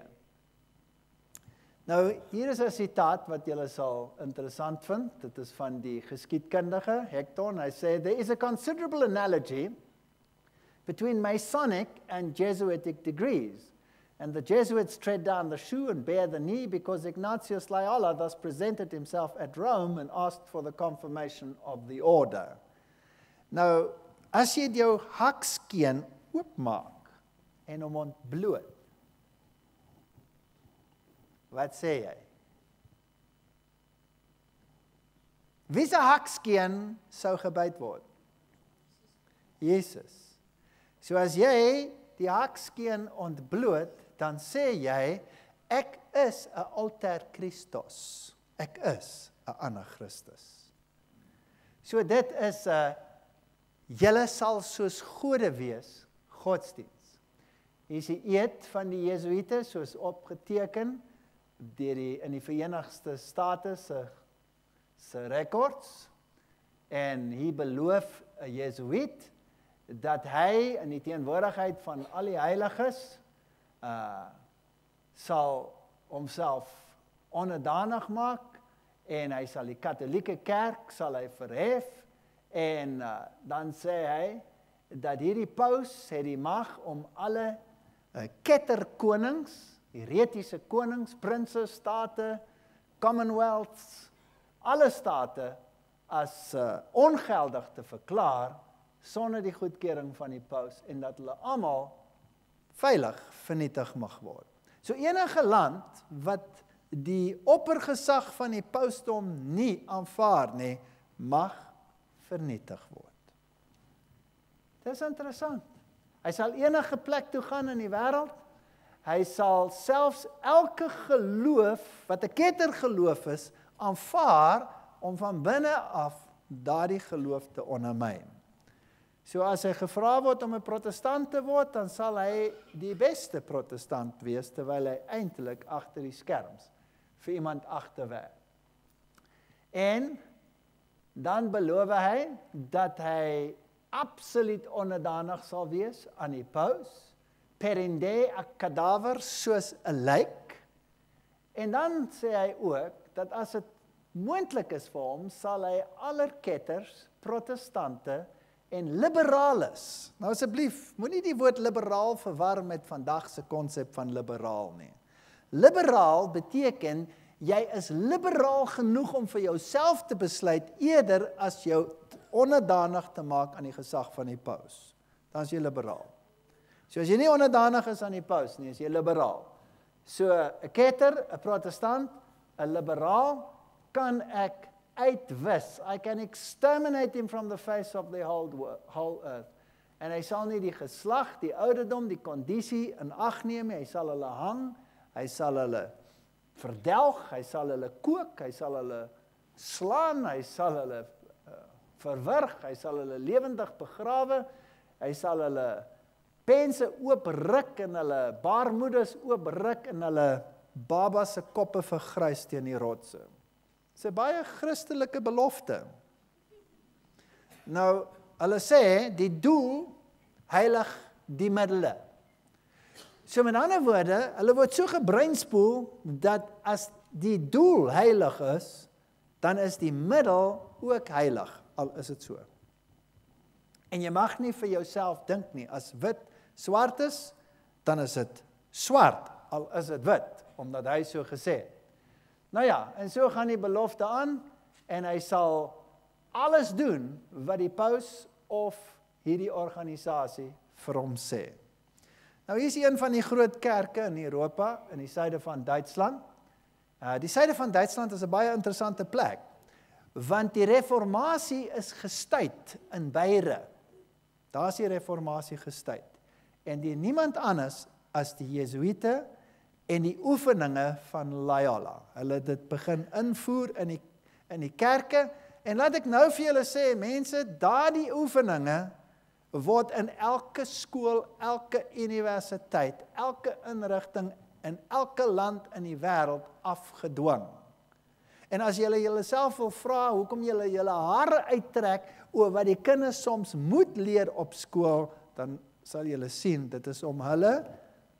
Nou, hier is 'n sitaat wat julle sal interessant vind. Dit is van die geskiedkundige Hector. Hy sê, there is a considerable analogy between Masonic and Jesuitic degrees. And the Jesuits tread down the shoe and bare the knee because Ignatius Loyola thus presented himself at Rome and asked for the confirmation of the order. Nou, as jy jou hakskeen oopmaak en hom ontbloot, wat sê jy? Wie se hakskeen sou gebyt word? Jesus. So as jy die hakskeen ontbloot, dan sê jy, ek is 'n alter Christus. Ek is 'n ander Christus. So dit is 'n julle sal soos gode wees, godsdiens. Hier is die eed van die Jesuïte, soos opgeteken in die Verenigde State se rekords. En hier beloof 'n Jesuïet dat hy in die teenwoordigheid van al die heiliges sal homself onderdanig maak en hy sal die katholieke kerk sal hy verhef en dan sê hy dat hierdie paus het die mag om alle ketterkonings, heretiese konings, prinses, state, commonwealths, alle state as ongeldig te verklaar sonder die goedkeuring van die paus en dat hulle almal veilig vernietig mag word. So enige land wat die oppergesag van die pausdom nie aanvaar nie, mag vernietig word. Dis interessant. Hy sal enige plek toe gaan in die wêreld. Hy sal selfs elke geloof wat 'n kettergeloof is, aanvaar om van binne af daardie geloof te ondermyn. So as hy gevra word om 'n protestant te word, dan sal hy die beste protestant wees, terwyl hy eintlik agter die skerms vir iemand agterwerk. En dan beloof hy dat hy absoluut onderdanig sal wees aan die paus, perinde a cadaver soos 'n lijk. En dan sê hy ook dat as dit moontlik is vir hom, sal hy allerketters, protestante en liberales. Nou asseblief, moenie die woord liberaal verwar met vandag se konsep van liberaal nie. Liberaal beteken jy is liberaal genoeg om vir jouself te besluit eerder as jou onderdanig te maak aan die gesag van die paus. Dan is jy liberaal. So as jy nie onderdanig is aan die paus nie, is jy liberaal. So 'n ketter, 'n protestant, 'n liberaal kan ek uitwis. I can exterminate him from the face of the whole earth. En hy sal nie die geslag, die ouderdom, die kondisie in ag neem, hy sal hulle hang, hy sal hulle verdelg, hy sal hulle kook, hy sal hulle slaan, hy sal hulle verwrig, hy sal hulle lewendig begrawe, hy sal hulle pense oopruk en hulle baarmoeders oopruk en hulle babas se koppe vergrys teen die rotse. Dis 'n baie Christelike belofte. Nou, hulle sê, die doel heilig die middele. So met ander woorde, hulle word so gebreinspoel, dat as die doel heilig is, dan is die middel ook heilig, al is dit so. En jy mag nie vir jouself dink nie, as wit swart is, dan is dit swart, al is dit wit, omdat hy so gesê het. Nou ja, en so gaan die belofte aan, en hy sal alles doen wat die paus of hierdie organisasie vir hom sê. Nou hier is een van die groot kerke in Europa, in die suide van Duitsland. Die suide van Duitsland is 'n baie interessante plek, want die reformatie is gestuit in Beiere. Daar is die reformatie gestuit. En die niemand anders as die Jesuïte en die oefeninge van Loyola. Hulle het dit begin invoer in die kerke, en laat ek nou vir julle sê, mense, daardie oefeninge word in elke skool, elke universiteit, elke inrigting in elke land in die wêreld afgedwing. En as julle julleself wil vra hoekom julle hare uittrek oor wat die kinders soms moet leer op skool, dan sal julle sien, dit is om hulle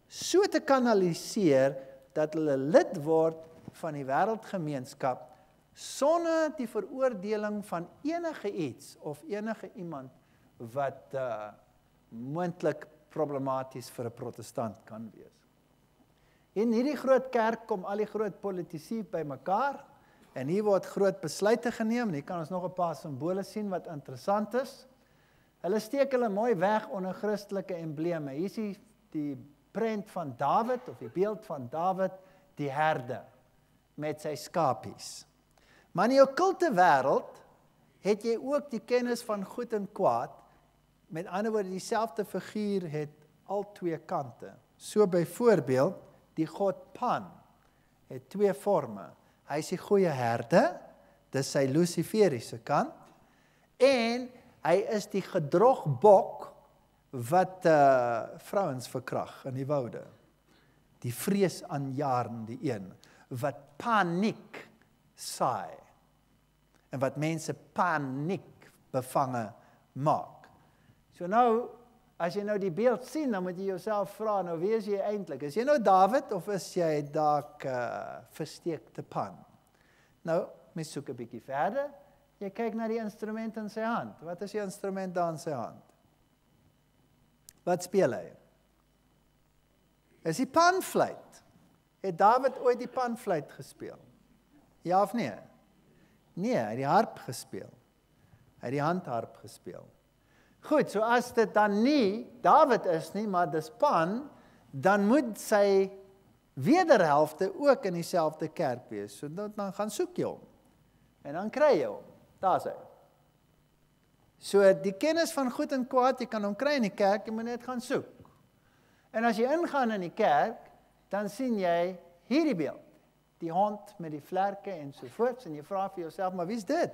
so te kanaliseer dat hulle lid word van die wêreldgemeenskap sonder die veroordeling van enige iets of enige iemand wat moontlik problematies vir 'n protestant kan wees. In hierdie groot kerk kom al die groot politici bymekaar en hier word groot besluite geneem. En hier kan ons nog 'n paar simbole sien wat interessant is. Hulle steek hulle mooi weg onder Christelike embleme. Hier is die prent van Dawid of die beeld van Dawid, die herder met sy skapies. Maar in die okkulte wêreld het jy ook die kennis van goed en kwaad. Met ander woorde, dieselfde figuur het al twee kante. So byvoorbeeld, die god Pan het twee forme. Hy is die goeie herder, dis sy luciferiese kant, en hy is die gedrogbok wat vrouens verkrag in die woude. Die vreesaanjaarende een, wat paniek saai, en wat mense paniek bevange maak. So nou, as jy nou die beeld sien, dan moet jy jouself vra, nou wie is jy eintlik? Is jy nou Dawid, of is jy dalk versteekte Pan? Nou, mens soek 'n bietjie verder, jy kyk na die instrument in sy hand. Wat is die instrument daar in sy hand? Wat speel hy? Is die panfluit? Het Dawid ooit die panfluit gespeel? Ja of nee? Nee, hy het die harp gespeel. Hy het die handharp gespeel. Goed, so as dit dan nie Dawid is nie, maar dis Pan, dan moet sy wederhelfte ook in dieselfde kerk wees. So dan gaan soek jy hom. En dan kry jy hom. Daar is hy. So die kennis van goed en kwaad, jy kan hom kry in die kerk, jy moet net gaan soek. En as jy ingaan in die kerk, dan sien jy hierdie beeld. Die hond met die vlerke en sovoorts, en jy vra vir jouself, maar wie is dit?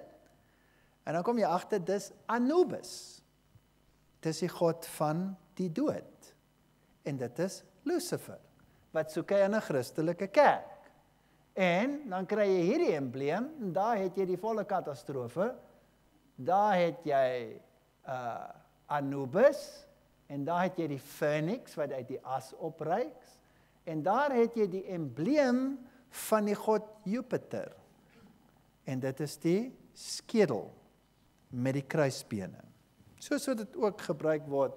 En dan kom jy agter, dis Anubis. Dis die god van die dood. En dit is Lucifer, wat soek hy in 'n Christelike kerk. En dan kry jy hierdie embleem, en daar het jy die volle katastrofe, daar het jy Anubis, en daar het jy die Phoenix, wat uit die as opryks, en daar het jy die embleem van die god Jupiter. En dit is die skedel met die kruisbene. Soos wat dit ook gebruik word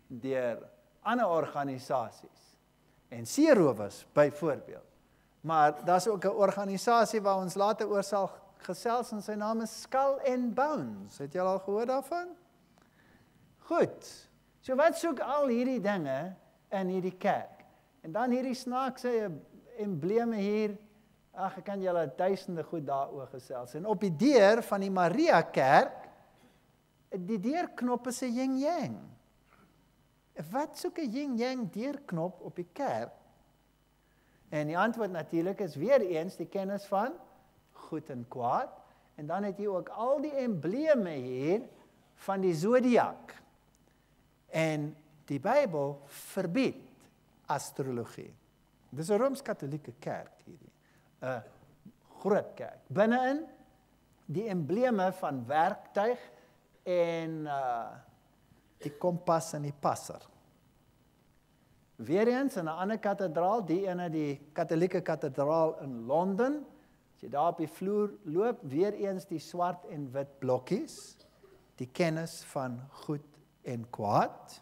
deur ander organisasies. En seerowers byvoorbeeld. Maar daar's ook 'n organisasie waar ons later oor sal gesels, en sy naam is Skull and Bones. Het julle al gehoor daarvan? Goed. So wat soek al hierdie dinge in hierdie kerk? En dan hierdie snaakse embleme hier, ag, ek kan julle duisende goed daaroor gesels. En op die deur van die Maria kerk, die deurknop is 'n yin-yang. Wat soek 'n yin-yang deurknop op die kerk? En die antwoord natuurlik is weer eens die kennis van goed en kwaad. En dan het jy ook al die embleme hier van die zodiak. En die Bybel verbied astrologie. Dis 'n Rooms-Katolieke kerk hierdie. 'n Groot kerk. Binne-in die embleme van werktuig en die kompas en die passer. Weereens in 'n ander kathedraal, die ene die Katolieke kathedraal in Londen. As jy daar op die vloer loop, weereens die swart en wit blokkies, die kennis van goed en kwaad.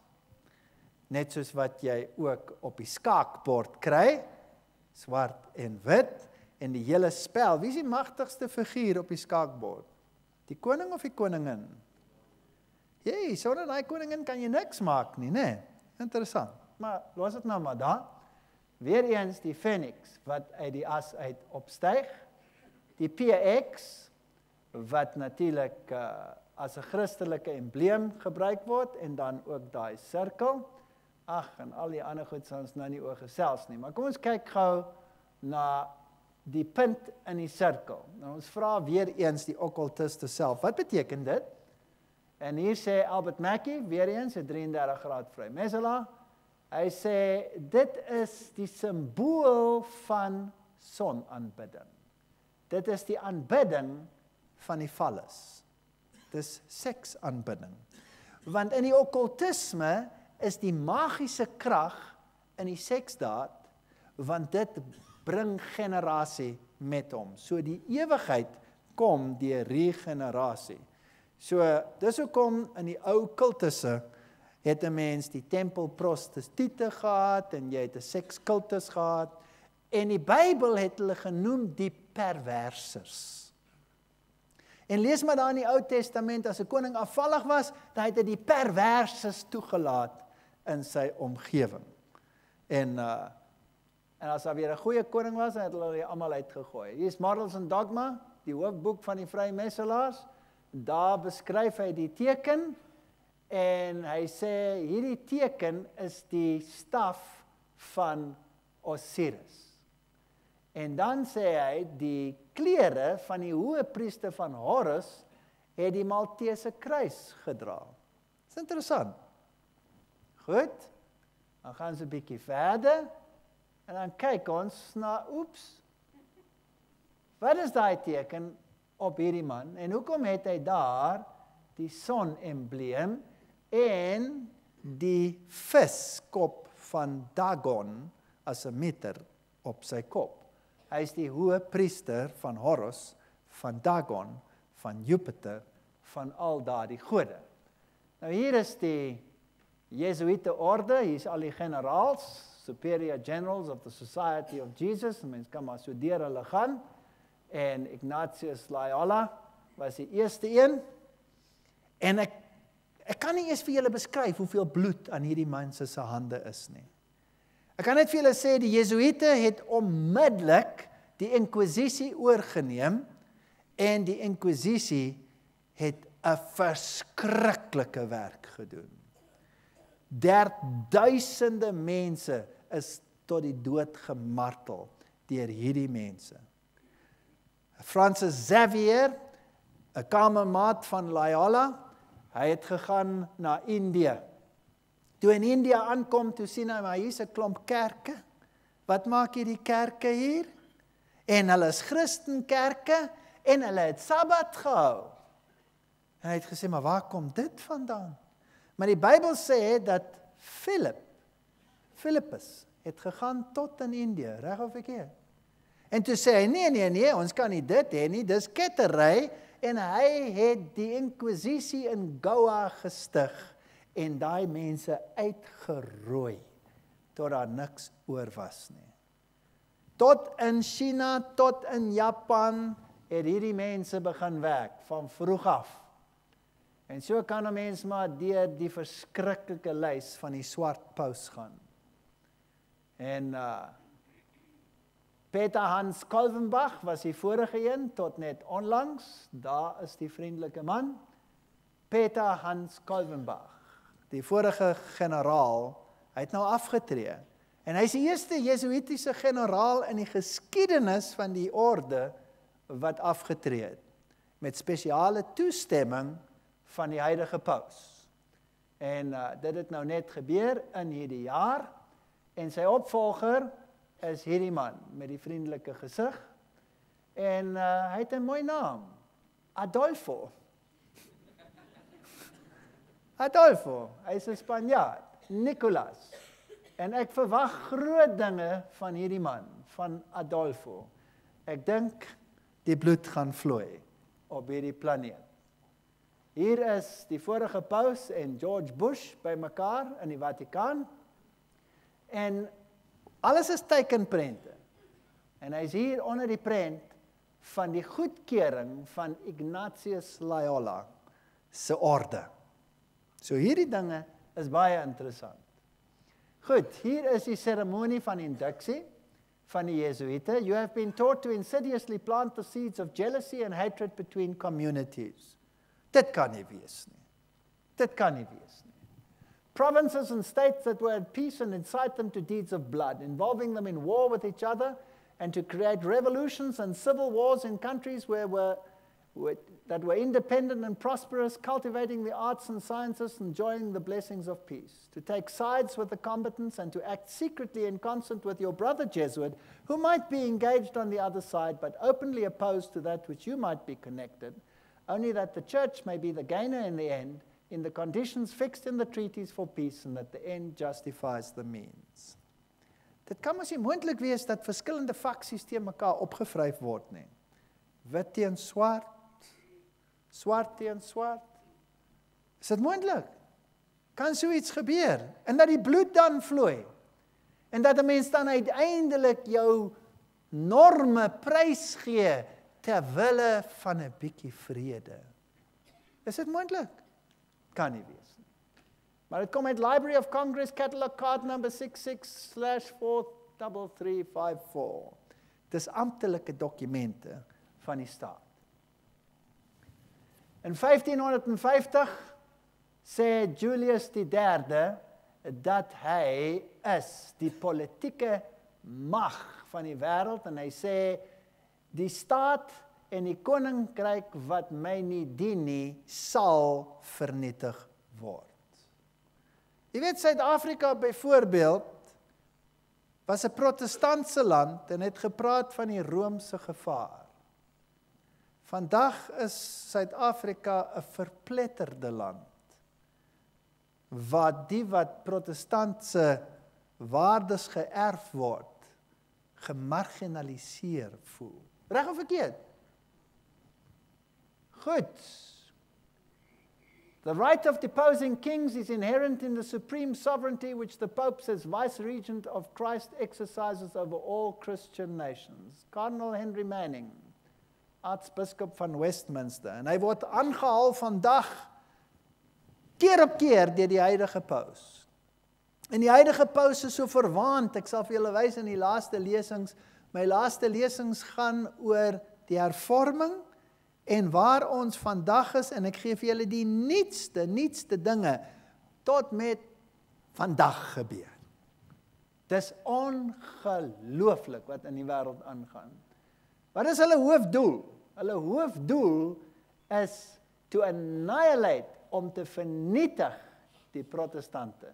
Net soos wat jy ook op die skaakbord kry, swart en wit, en die hele spel. Wie is die magtigste figuur op die skaakbord? Die koning of die koningin? Jee, sonder daai koningin kan jy niks maak nie, né? Interessant. Maar los dit nou maar daar. Weereens die Phoenix wat uit die as uit opstyg. Die PX wat natuurlik as 'n Christelike embleem gebruik word, en dan ook daai sirkel. Ag, en al die ander goed sal ons nou nie oor gesels nie. Maar kom ons kyk gou na die punt in die sirkel. Nou ons vra weer eens die okkultiste self, wat beteken dit? En hier sê Albert Mackey, weer eens 'n 33 graad Vrymetelaar. Hy sê dit is die simbool van sonaanbidding. Dit is die aanbidding van die valles. Dis seksaanbidding. Want in die okkultisme is die magiese krag in die seksdaad, want dit bring generasie met hom. So die ewigheid kom deur regenerasie. So dis hoekom in die ou kultusse het 'n mens die tempelprostituie gehad, en jy het 'n sekskultus gehad, En die Bybel het hulle genoem die perversers. En lees maar daar in die Ou Testament, as 'n koning afvallig was, dan het hy die perversers toegelaat in sy omgewing. En as daar weer 'n goeie koning was, dan het hulle almal uitgegooi. Hier is Morals and Dogma, die hoofboek van die Vrymesselaars. Daar beskryf hy die teken, en hy sê, hierdie teken is die staf van Osiris. En dan sê hy, die klere van die hoëpriester van Horus het die Maltese kruis gedra. Dis interessant. Goed, dan gaan ons 'n bietjie verder, en dan kyk ons na, wat is daai teken op hierdie man, en hoekom het hy daar die son-embleem, en die viskop van Dagon as 'n meter op sy kop. Hy is die hoëpriester van Horus, van Dagon, van Jupiter, van al daardie gode. Nou hier is die Jesuïte orde, hier is al die generaals, superior generals of the Society of Jesus, en mens kan maar so deur hulle gaan, en Ignatius Loyola was die eerste een, en ek kan nie eers vir julle beskryf hoeveel bloed aan hierdie mense se hande is nie. Ek kan net vir julle sê, die Jesuïte het onmiddellik die Inkwisisie oorgeneem, en die Inkwisisie het 'n verskriklike werk gedoen. 10.000 mense is tot die dood gemartel deur hierdie mense. Francis Xavier, 'n kamermaat van Loyola, hy het gegaan na Indië. Toe in India aankom, toe sien hy, maar hier is 'n klomp kerke. Wat maak hierdie kerke hier? En hulle is Christenkerke, en hulle het Sabbat gehou. En hy het gesê, maar waar kom dit vandaan? Maar die Bybel sê dat Philippus het gegaan tot in Indië, reg of verkeerd. En toe sê hy, nee, ons kan nie dit hê nie, dis kettery, en hy het die Inkwisisie in Goa gestig, en daai mense uitgerooi, tot daar niks oor was nie. Tot in China, tot in Japan, het hierdie mense begin werk, van vroeg af. En so kan 'n mens maar deur die verskriklike lys van die swart paus gaan. En Peter Hans Kolvenbach was die vorige een, tot net onlangs, daar is die vriendelike man, Peter Hans Kolvenbach, die vorige generaal, hy het nou afgetree. En hy is die eerste Jesuïtiese generaal in die geskiedenis van die orde wat afgetree het, met spesiale toestemming van die huidige paus. En dit het nou net gebeur in hierdie jaar, en sy opvolger is hierdie man, met die vriendelike gesig, en hy het 'n mooi naam, Adolfo. Adolfo, hy is 'n Spanjaard, Nicolas. En ek verwag groot dinge van hierdie man, van Adolfo. Ek dink die bloed gaan vloei op hierdie planeet. Hier is die vorige paus en George Bush by mekaar in die Vatikaan. En alles is tekenprente. En hy is hier onder die prent van die goedkeuring van Ignatius Loyola se orde. So hierdie dinge is baie interessant. Goed, hier is die seremonie van induksie van die Jesuïte. You have been taught to insidiously plant the seeds of jealousy and hatred between communities. Dit kan nie wees nie. Dit kan nie wees nie. Provinces and states that were at peace and incite them to deeds of blood, involving them in war with each other, and to create revolutions and civil wars in countries that were independent and prosperous, cultivating the arts and sciences, enjoying the blessings of peace. To take sides with the combatants and to act secretly in concert with your brother Jesuit, who might be engaged on the other side, but openly opposed to that which you might be connected, only that the church may be the gainer in the end, in the conditions fixed in the treaties for peace, and that the end justifies the means. Dit kan mos nie moontlik wees dat verskillende faksies teen mekaar opgevryf word nie. Wit teen swart, swart teen swart. Is dit moontlik? Kan so iets gebeur? En dat die bloed dan vloei? En dat 'n mens dan uiteindelik jou norme prys gee ter wille van 'n bietjie vrede. Is dit moontlik? Kan nie wees nie. Maar dit kom uit Library of Congress Catalog Card number 66/43354. Dis amptelike dokumente van die staat. In 1550 sê Julius III dat hy is die politieke mag van die wêreld en hy sê die staat en die koninkryk wat my nie dien nie sal vernietig word. Jy weet Suid-Afrika byvoorbeeld was 'n protestantse land en het gepraat van die Romeinse gevaar. Vandag is Suid-Afrika 'n verpletterde land, waar die wat protestantse waardes geërf word, gemarginaliseer voel. Reg of verkeerd? Goed. The right of deposing kings is inherent in the supreme sovereignty which the Pope as vice-regent of Christ exercises over all Christian nations. Cardinal Henry Manning, aartsbiskop van Westminster, en hy word aangehaal vandag keer op keer deur die huidige paus. En die huidige paus is so verwaand, ek sal vir julle wys in die laaste lesings, my laaste lesings gaan oor die hervorming, en waar ons vandag is, en ek gee vir julle die nuutste dinge, tot met vandag gebeur. Dis ongelooflik wat in die wêreld aangaan. Wat is hulle hoofdoel? Hulle hoofdoel is to annihilate, om te vernietig die protestante.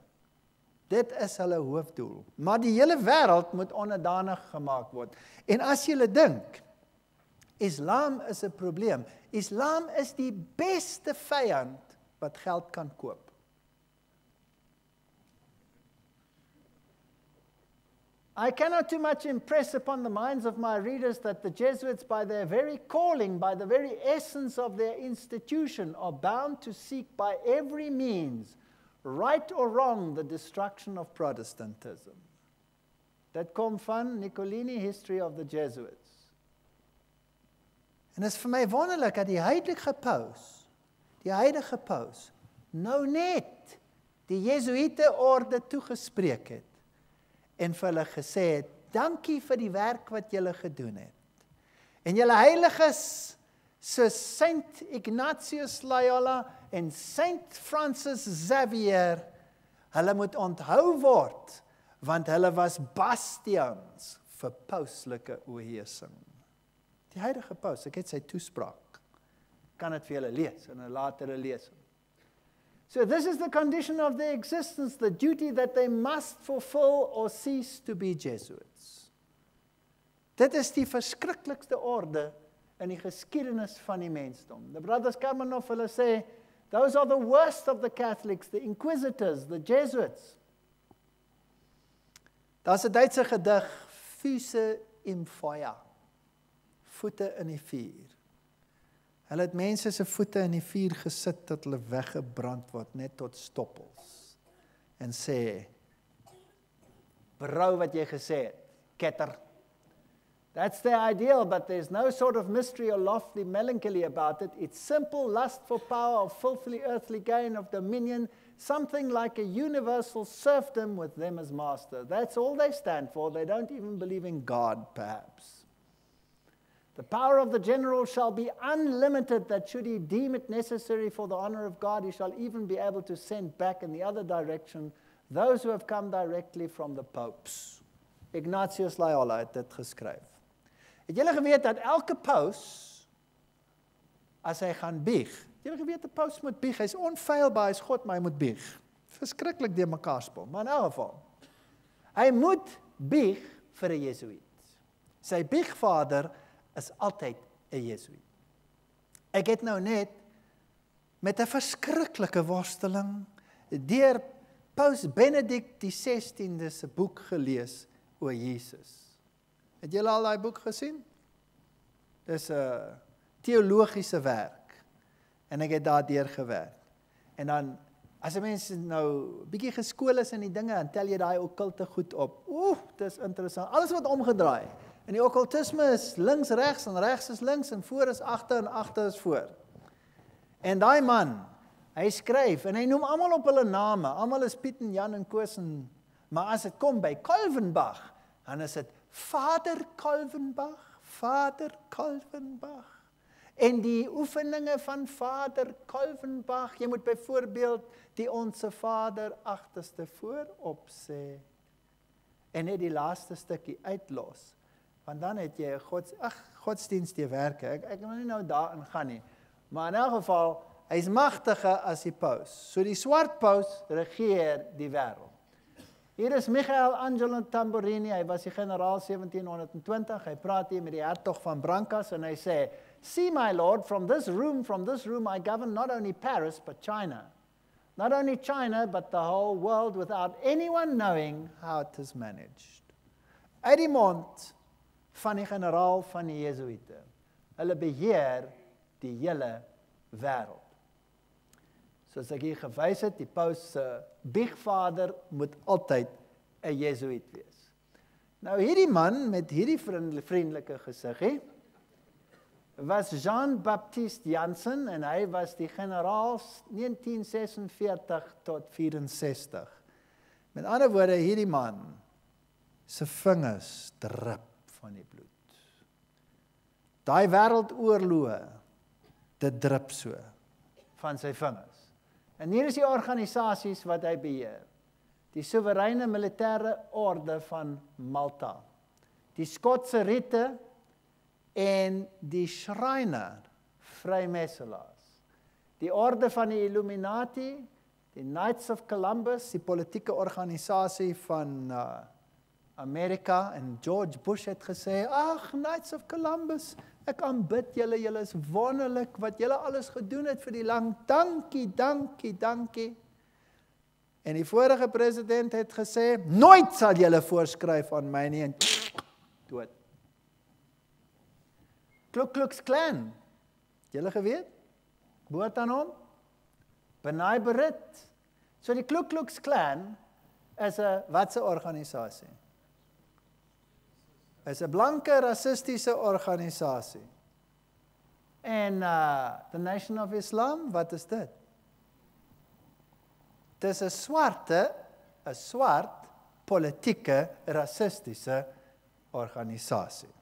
Dit is hulle hoofdoel. Maar die hele wêreld moet onderdanig gemaak word. En as julle dink, Islam is 'n probleem. Islam is die beste vyand wat geld kan koop. I cannot too much impress upon the minds of my readers that the Jesuits, by their very calling, by the very essence of their institution, are bound to seek by every means, right or wrong, the destruction of Protestantism. Dit kom van Nicolini, History of the Jesuits. En dit is vir my wonderlik dat die huidige paus, nou net die Jesuïte orde toegespreek het, en vir hulle gesê het, dankie vir die werk wat julle gedoen het. En julle heiliges, soos Saint Ignatius Loyola en Saint Francis Xavier, hulle moet onthou word, want hulle was bastions vir pauslike oorheersing. Die huidige paus, ek het sy toespraak, kan dit vir julle lees in 'n latere lesing. So this is the condition of their existence, the duty that they must fulfill or cease to be Jesuits. Dit is die verskriklikste orde in die geskiedenis van die mensdom. The Brothers Karmanoff, hulle sê, those are the worst of the Catholics, the Inquisitors, the Jesuits. Daar's 'n Duitse gedig, Füße im Feuer, voete in die vuur. Hulle het mense se voete in die vuur gesit tot hulle weggebrand word, net tot stoppels. En sê, berou wat jy gesê het, ketter. That's their ideal, but there's no sort of mystery or lofty melancholy about it. It's simple lust for power, of filthily earthly gain, of dominion, something like a universal serfdom with them as master. That's all they stand for. They don't even believe in God, perhaps. The power of the general shall be unlimited, that should he deem it necessary for the honor of God, he shall even be able to send back in the other direction those who have come directly from the popes. Ignatius Loyola het dit geskryf. Het julle geweet dat elke paus, as hy gaan bieg, het julle geweet 'n paus moet bieg, hy's onfeilbaar, hy's God, maar hy moet bieg. Verskriklik deur mekaar spel, maar in elk geval, hy moet bieg vir 'n Jesuïet. Sy biegvader is altyd 'n Jesuïet. Ek het nou net met 'n verskriklike worsteling deur Paus Benedict die 16de se boek gelees oor Jesus. Het julle al daai boek gesien? Dis 'n teologiese werk en ek het daardeur gewerk. En dan as 'n mens nou bietjie geskool is in die dinge, dan tel jy daai okkulte goed op. Dis interessant. Alles wat omgedraai. En die okkultisme is links regs en regs is links en voor is agter en agter is voor. En daai man, hy skryf en hy noem almal op hulle name. Almal is Piet en Jan en Koos en maar as dit kom by Calvinbach, dan is dit Vader Calvinbach, Vader Calvinbach. En die oefeninge van Vader Calvinbach, jy moet byvoorbeeld die Onse Vader agterste voorop sê. En net die laaste stukkie uitlos. Want dan het jy 'n godsdienstige werke. Ek wil nie nou daarin gaan nie. Maar in elk geval, hy's magtiger as die paus. So die swart paus regeer die wêreld. Hier is Michael Angelo Tamburini, hy was die generaal 1720, hy praat hier met die hertog van Brancas en hy sê, "See my lord, from this room I govern not only Paris but China. Not only China but the whole world without anyone knowing how it is managed." Uit die mond van die generaal van die Jesuite. Hulle beheer die hele wêreld. Soos ek hier gewys het, die paus se biegvader moet altyd 'n Jesuit wees. Nou hierdie man met hierdie vriendelike gesiggie was Jean-Baptiste Jansen en hy was die generaal 1946 tot 64. Met ander woorde, hierdie man se vingers drup van die bloed. Daai wêreldoorloë, dit drup so van sy vingers. En hier is die organisasies wat hy beheer. Die Soewereine Militêre Orde van Malta, die Skotse Rite en die Schreiner Vrymesselaars, die Orde van die Illuminati, die Knights of Columbus, die politieke organisasie van Amerika, en George Bush het gesê, "Ag, Knights of Columbus, ek aanbid julle, julle is wonderlik wat julle alles gedoen het vir die land. Dankie, dankie, dankie." En die vorige president het gesê, "Nooit sal julle voorskryf aan my nie," en dood. Ku Klux Klan, julle geweet? Behoort aan hom? B'nai B'rith. So die Ku Klux Klan is 'n watse organisasie? Is 'n blanke rassistiese organisasie. En the Nation of Islam, wat is dit? Dit is 'n swart politieke rassistiese organisasie.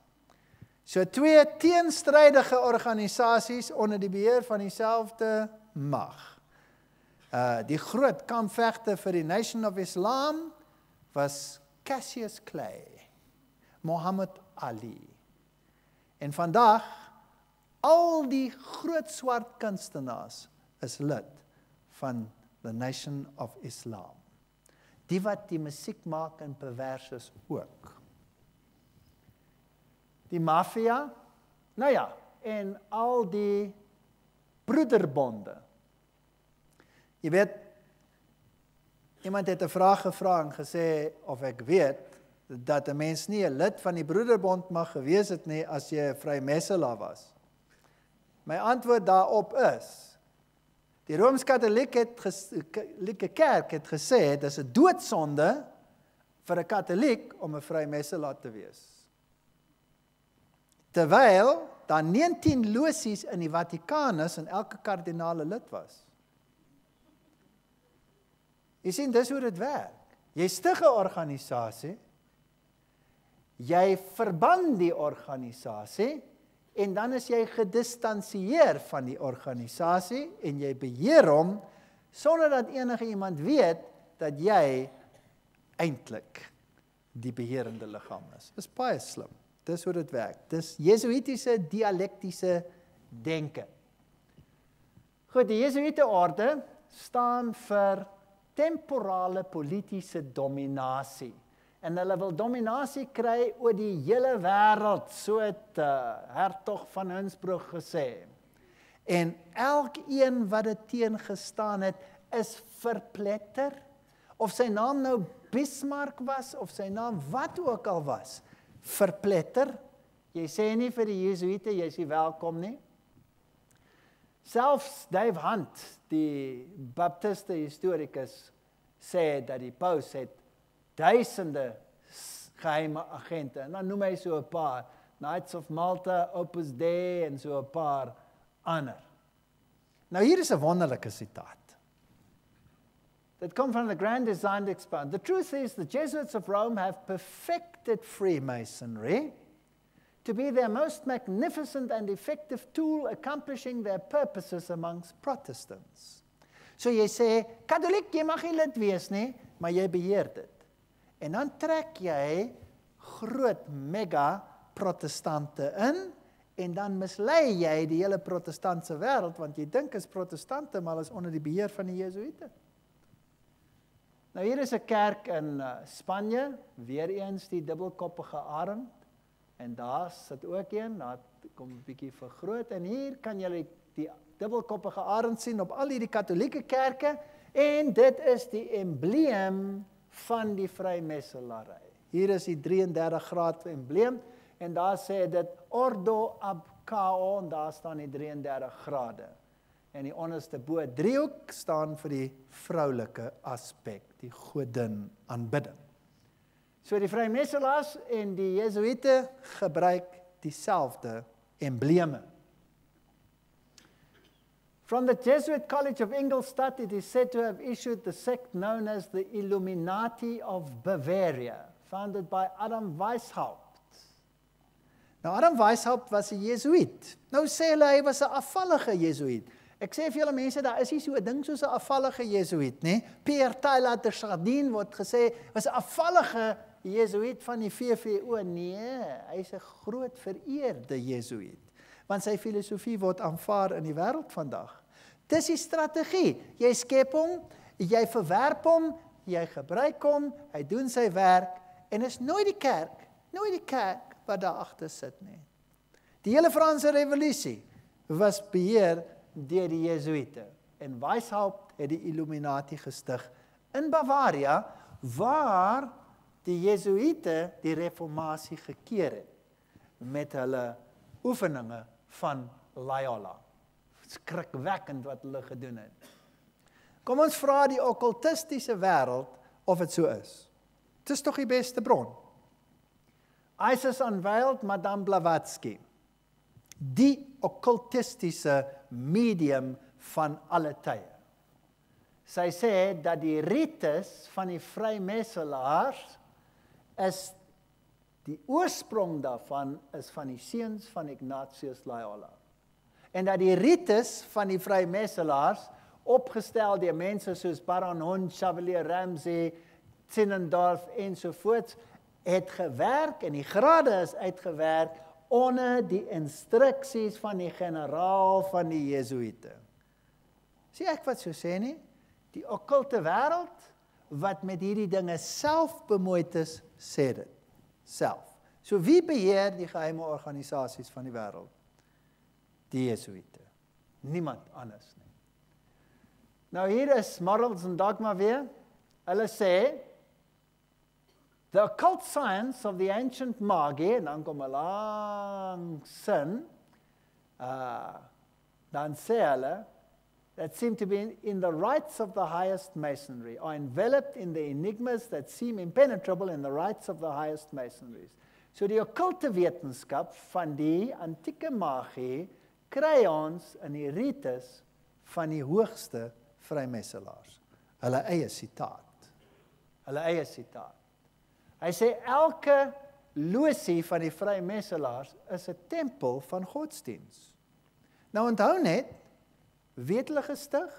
So twee teenstrydige organisasies onder die beheer van dieselfde mag. Die groot kampvegter vir die Nation of Islam was Cassius Clay, Muhammad Ali. En vandag, al die groot swart kunstenaars is lid van the Nation of Islam. Die wat die musiek maak en perverses ook. Die maffia, nou ja, en al die broederbonde. Jy weet, iemand het 'n vraag gevra en gesê of ek weet dat 'n mens nie 'n lid van die broederbond mag gewees het nie as jy 'n vrymesselaar was. My antwoord daarop is, die Rooms-Katolieke Kerk het gesê, dis 'n doodsonde vir 'n katoliek om 'n vrymesselaar te wees. Terwyl daar 19 losies in die Vatikaan is en elke kardinaal 'n lid was. Jy sien, dis hoe dit werk. Jy stig 'n organisasie, jy verband die organisasie, en dan is jy gedistansieer van die organisasie, en jy beheer hom, sonder dat enige iemand weet, dat jy eintlik die beheerende liggaam is. Dis baie slim. Dis hoe dit werk. Dis Jesuitiese dialektiese denke. Goed, die Jesuite orde staan vir temporale politiese dominasie. En hulle wil dominasie kry oor die hele wêreld, so het hertog van Hunsbrug gesê. En elkeen wat dit teengestaan het, is verpletter. Of sy naam nou Bismarck was, of sy naam wat ook al was, verpletter. Jy sê nie vir die Jesuite, jy is nie welkom nie. Selfs Dave Hunt, die baptiste historikus, sê dat die paus het duisende geheime agente. En dan noem hy so 'n paar, Knights of Malta, Opus Dei en so 'n paar ander. Nou hier is 'n wonderlike sitaat. That come from the Grand Design Expound. The truth is, the Jesuits of Rome have perfected Freemasonry to be their most magnificent and effective tool accomplishing their purposes amongst Protestants. So jy sê, Katholiek, jy mag nie lid wees nie, maar jy beheer dit. En dan trek jy groot mega protestante in, en dan mislei jy die hele protestantse wêreld, want jy dink is protestante, maar is onder die beheer van die Jesuïte. Nou hier is 'n kerk in Spanje, weer eens die dubbelkoppige arend, en daar sit ook een, daar kom 'n bietjie vergroot, en hier kan jy die dubbelkoppige arend sien op al hierdie katholieke kerke, en dit is die embleem van die vrymesselary. Hier is die 33 graad embleem, en daar sê dit Ordo ab Chao, en daar staan die 33 grade. En die onderste bo driehoek staan vir die vroulike aspek, die godin aanbidding. So die vrymesselaars en die Jesuïte gebruik dieselfde embleme. From the Jesuit College of Ingolstadt, it is said to have issued the sect known as the Illuminati of Bavaria, founded by Adam Weishaupt. Nou Adam Weishaupt was 'n Jesuïet. Nou sê hulle hy was 'n afvallige Jesuïet. Ek sê vir julle mense, daar is nie so 'n ding soos 'n afvallige Jesuïet, nie. Pierre Teilhard de Chardin word gesê was 'n afvallige Jesuïet van die VVO. Nee, hy is 'n groot vereerde Jesuïet. Want sy filosofie word aanvaar in die wêreld vandag. Dis die strategie. Jy skep hom, jy verwerp hom, jy gebruik hom, hy doen sy werk en is nooit die kerk wat daar agter sit nie. Die hele Franse revolusie was beheer deur die Jesuïte en Weishaupt het die Illuminati gestig in Bavaria waar die Jesuïte die reformatie gekeer het met hulle oefeninge van Loyola. Skrikwekkend wat hulle gedoen het. Kom ons vra die okkultistiese wêreld of dit so is. Dit is tog die beste bron. ISIS unveiled Madame Blavatsky, die okkultistiese medium van alle tye. Sy sê dat die rites van die vrymesselaars is die oorsprong daarvan is van die seuns van Ignatius Loyola. En dat die rites van die vrymesselaars opgestel deur mense soos Baron Hun, Chevalier Ramsay, Zinzendorf ensovoorts het gewerk en die grade is uitgewerk onder die instruksies van die generaal van die Jesuïte. Sien ek wat so sê nie? Die okkulte wêreld wat met hierdie dinge self bemoeid is, sê dit. Self. So wie beheer die geheime organisasies van die wêreld? Die Jesuïte. Niemand anders nie. Nou hier is Morals and Dogma weer. Hulle sê the occult science of the ancient Magi, en dan kom 'n lang sin, dan sê hulle, that seem to be in the rites of the highest masonry, are enveloped in the enigmas that seem impenetrable in the rites of the highest masonries. So die okkulte wetenskap van die antieke magie kry ons in die rites van die hoogste vrymesselaars. Hulle eie sitaat. Hulle eie sitaat. Hy sê elke losie van die vrymesselaars is 'n tempel van godsdiens. Nou onthou net, weet hulle gestig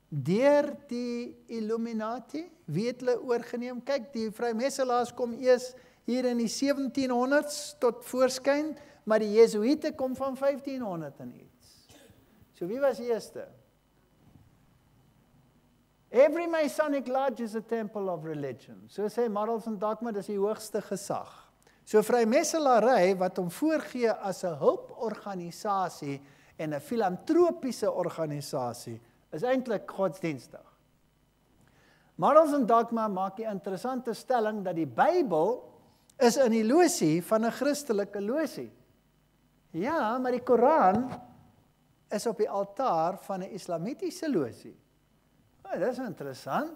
deur die Illuminati, weet hulle oorgeneem. Kyk, die vrymesselaars kom eers hier in die 1700s tot voorskyn, maar die Jesuïte kom van 1500 en iets. So wie was die eerste? Every Masonic lodge is a temple of religion. So sê Morals and Dogma, dis die hoogste gesag. So vrymesselary wat hom voorgee as 'n hulporganisasie en 'n filantropiese organisasie is eintlik godsdienstig. Morals and Dogma maak die interessante stelling dat die Bybel is in die losie van 'n Christelike losie. Ja, maar die Koran is op die altaar van 'n Islamitiese losie. Dit is interessant.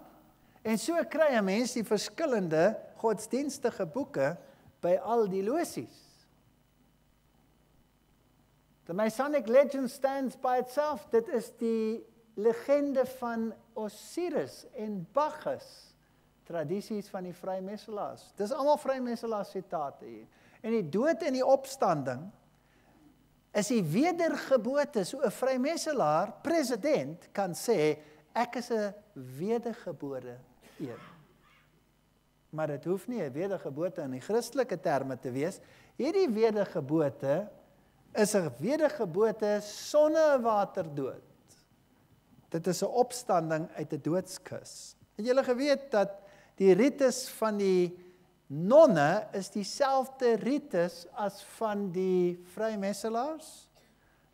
En so kry 'n mens die verskillende godsdienstige boeke by al die losies. The Masonic legend stands by itself. Dit is die legende van Osiris en Bacchus, tradisies van die vrymesselaars. Dis almal vrymesselaars sitate hier. En die dood en die opstanding is die wedergeboorte. So 'n vrymesselaar, president, kan sê, ek is 'n wedergebore een. Maar dit hoef nie 'n wedergeboorte in die Christelike terme te wees. Hierdie wedergeboorte is 'n wedergeboorte sonder 'n waterdood. Dit is 'n opstanding uit 'n doodskus. Het julle geweet dat die ritus van die nonne is dieselfde ritus as van die vrymesselaars?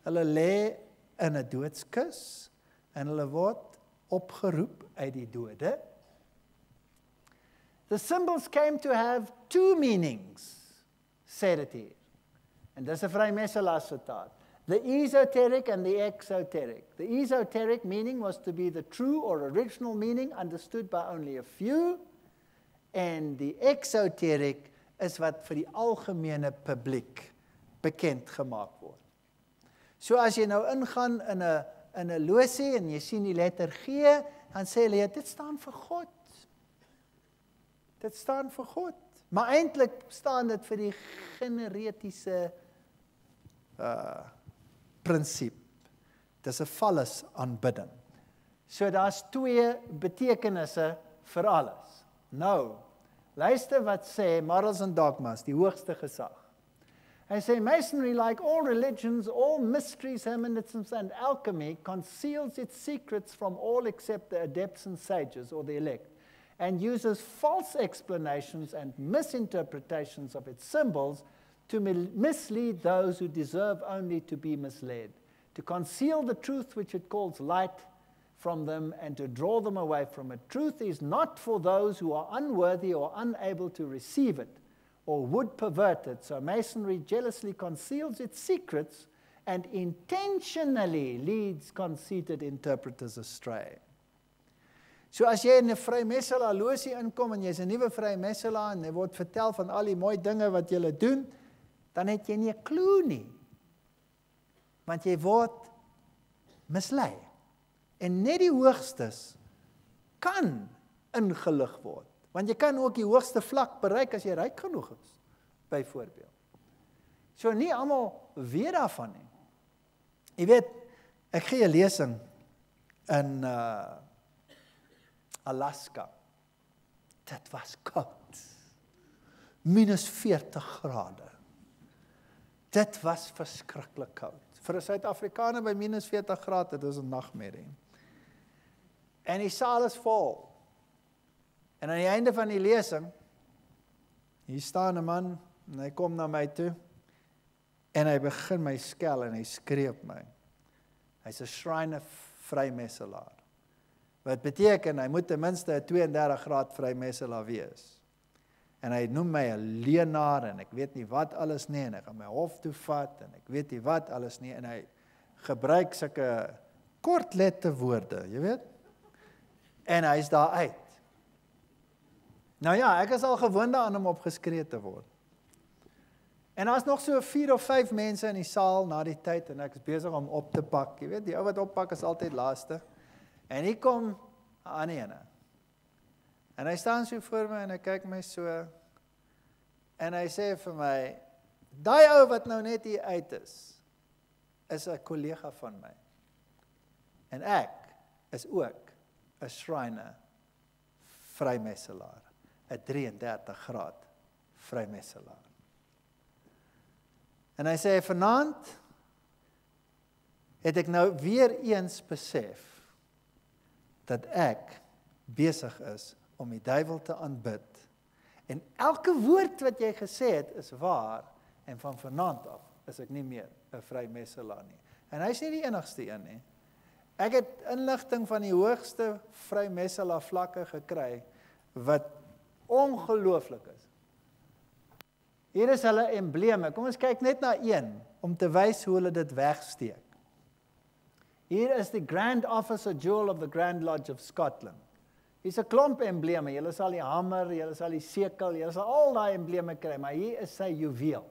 Hulle lê in 'n doodskus en hulle word opgeroep uit die dode. The symbols came to have two meanings, said it here. En dis 'n vrymesselaar citaat. The esoteric and the exoteric. The esoteric meaning was to be the true or original meaning understood by only a few, and the exoteric is wat vir die algemene publiek bekend gemaak word. So as jy nou ingaan in 'n losie en jy sien die letter G, dan sê hulle dit staan vir God. Dit staan vir God. Maar eintlik staan dit vir die generetiese prinsip. Dis 'n vals aanbidding. So daar's twee betekenisse vir alles. Nou, luister wat sê Morals and Dogmas, die hoogste gesag. Hy sê, Masonry, like all religions, all mysteries, hermeticism and alchemy, conceals its secrets from all except the adepts and sages, or the elect, and uses false explanations and misinterpretations of its symbols to mislead those who deserve only to be misled, to conceal the truth which it calls light from them, and to draw them away from it. Truth is not for those who are unworthy or unable to receive it, or would pervert it. So Masonry jealously conceals its secrets and intentionally leads conceited interpreters astray. So as jy in 'n vrymesselaar losie inkom en jy's 'n nuwe vrymesselaar en jy word vertel van al die mooi dinge wat jy doen, dan het jy nie 'n klou nie. Want jy word mislei. En net die hoogstes kan ingelig word. Want jy kan ook die hoogste vlak bereik as jy ryk genoeg is, byvoorbeeld. So nie almal weet daarvan nie. Jy weet, ek gee 'n lesing in Alaska. Dit was koud. -40 grade. Dit was verskriklik koud. Vir 'n Suid-Afrikaner by -40 grade, dit is 'n nagmerrie. En die saal is vol. En aan die einde van die lesing, hier staan 'n man, en hy kom na my toe, en hy begin my skel, en hy skree op my. Hy's 'n Shriner vrymesselaar. Wat beteken, hy moet ten minste 'n 32 graad vrymesselaar wees. En hy noem my 'n leenaar, en ek weet nie wat alles nie, en hy gaan my hof toe vat, en ek weet nie wat alles nie, en hy gebruik sulke kortlette woorde, jy weet? En hy is daar uit. Nou ja, ek is al gewoond aan om opgeskree te word. En daar's nog so 4 of 5 mense in die saal na die tyd, en ek is besig om op te pak. Jy weet, die ou wat oppak is altyd laaste. En hier kom 'n ander ene. En hy staan so voor my en hy kyk my so, en hy sê vir my, daai ou wat nou net hier uit is 'n kollega van my. En ek is ook 'n Shriner vrymesselaar, 'n 33 graad vrymesselaar. En hy sê, vanaand het ek nou weer eens besef dat ek besig is om die duiwel te aanbid. En elke woord wat jy gesê het is waar, en van vanaand af is ek nie meer 'n vrymesselaar nie. En hy is nie die enigste een nie. Ek het inligting van die hoogste vrymesselaar vlakke gekry, wat ongelooflik is. Hier is hulle embleme. Kom ons kyk net na een, om te wys hoe hulle dit wegsteek. Hier is die Grand Officer Jewel of the Grand Lodge of Scotland. Hier's 'n klomp embleme. Julle sal die hamer, julle sal die sekel, julle sal al daai embleme kry, maar hier is sy juweel.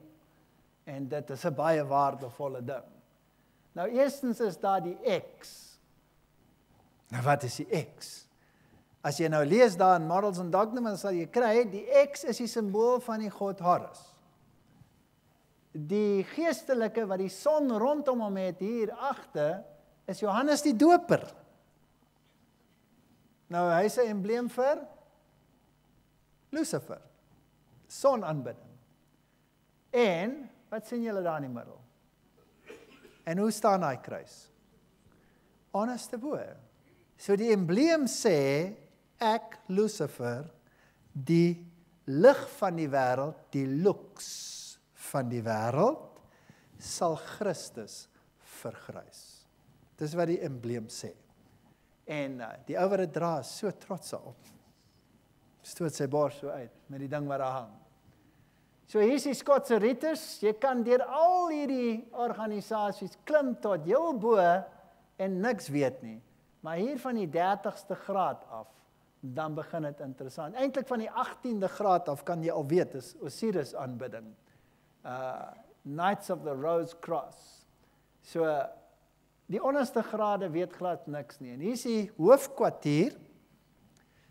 En dit is 'n baie waardevolle ding. Nou eerstens is daar die X. Nou wat is die X? As jy nou lees daar in Morals and Dogma, dan sal jy kry, die X is die simbool van die god Horus. Die geestelike wat die son rondom hom het hier agter, is Johannes die Doper. Nou, hy is 'n embleem vir Lucifer, sonaanbidding. En, wat sien julle daar in die middel? En hoe staan hy kruis? Onderste bo. So die embleem sê, ek, Lucifer, die lig van die wêreld, die lux van die wêreld, sal Christus vergrys. Dis wat die embleem sê. En die ou wat dit dra is so trots daarop. Stoot sy bors so uit met die ding wat daar hang. So hier is die Skotse Ritters. Jy kan deur al hierdie organisasies klim tot heel bo en niks weet nie. Maar hier van die 30ste graad af, dan begin dit interessant. Eintlik van die 18de graad af kan jy al weet, dis Osiris aanbidding. Knights of the Rose Cross. So die onderste grade weet glad niks nie. En hier is die hoofkwartier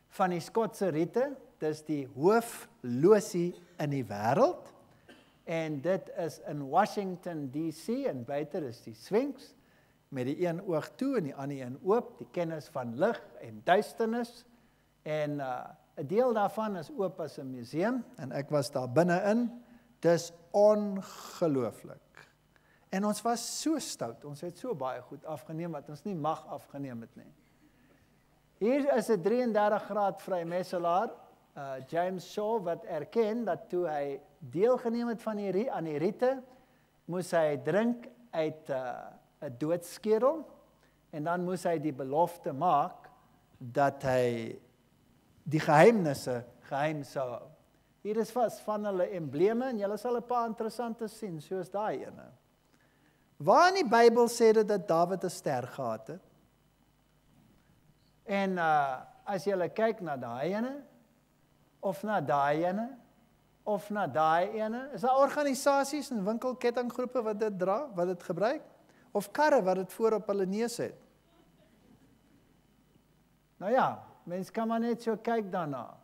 van die Skotse Riete. Dis die hooflosie in die wêreld. En dit is in Washington DC en buite is die Sphinx met die een oog toe en die ander een oop, die kennis van lig en duisternis. En 'n deel daarvan is oop as 'n museum en ek was daar binne-in. Dis ongelooflik. En ons was so stout, ons het so baie goed afgeneem wat ons nie mag afgeneem het nie. Hier is 'n 33 graad vrymesselaar, James Shaw, wat erken dat toe hy deelgeneem het van aan die riete, moes hy drink uit 'n doodskerel en dan moes hy die belofte maak dat hy die geheimnisse geheim sou hou. Hier is van hulle embleme en julle sal 'n paar interessante sien, soos daai ene. Waar in die Bybel sê dit dat Dawid 'n ster gehad het? En as julle kyk na daai ene, of na daai ene, of na daai ene, is daar organisasies en winkelkettinggroepe wat dit dra, wat dit gebruik? Of karre wat dit voor op hulle neus het? Nou ja, mens kan maar net so kyk daarna.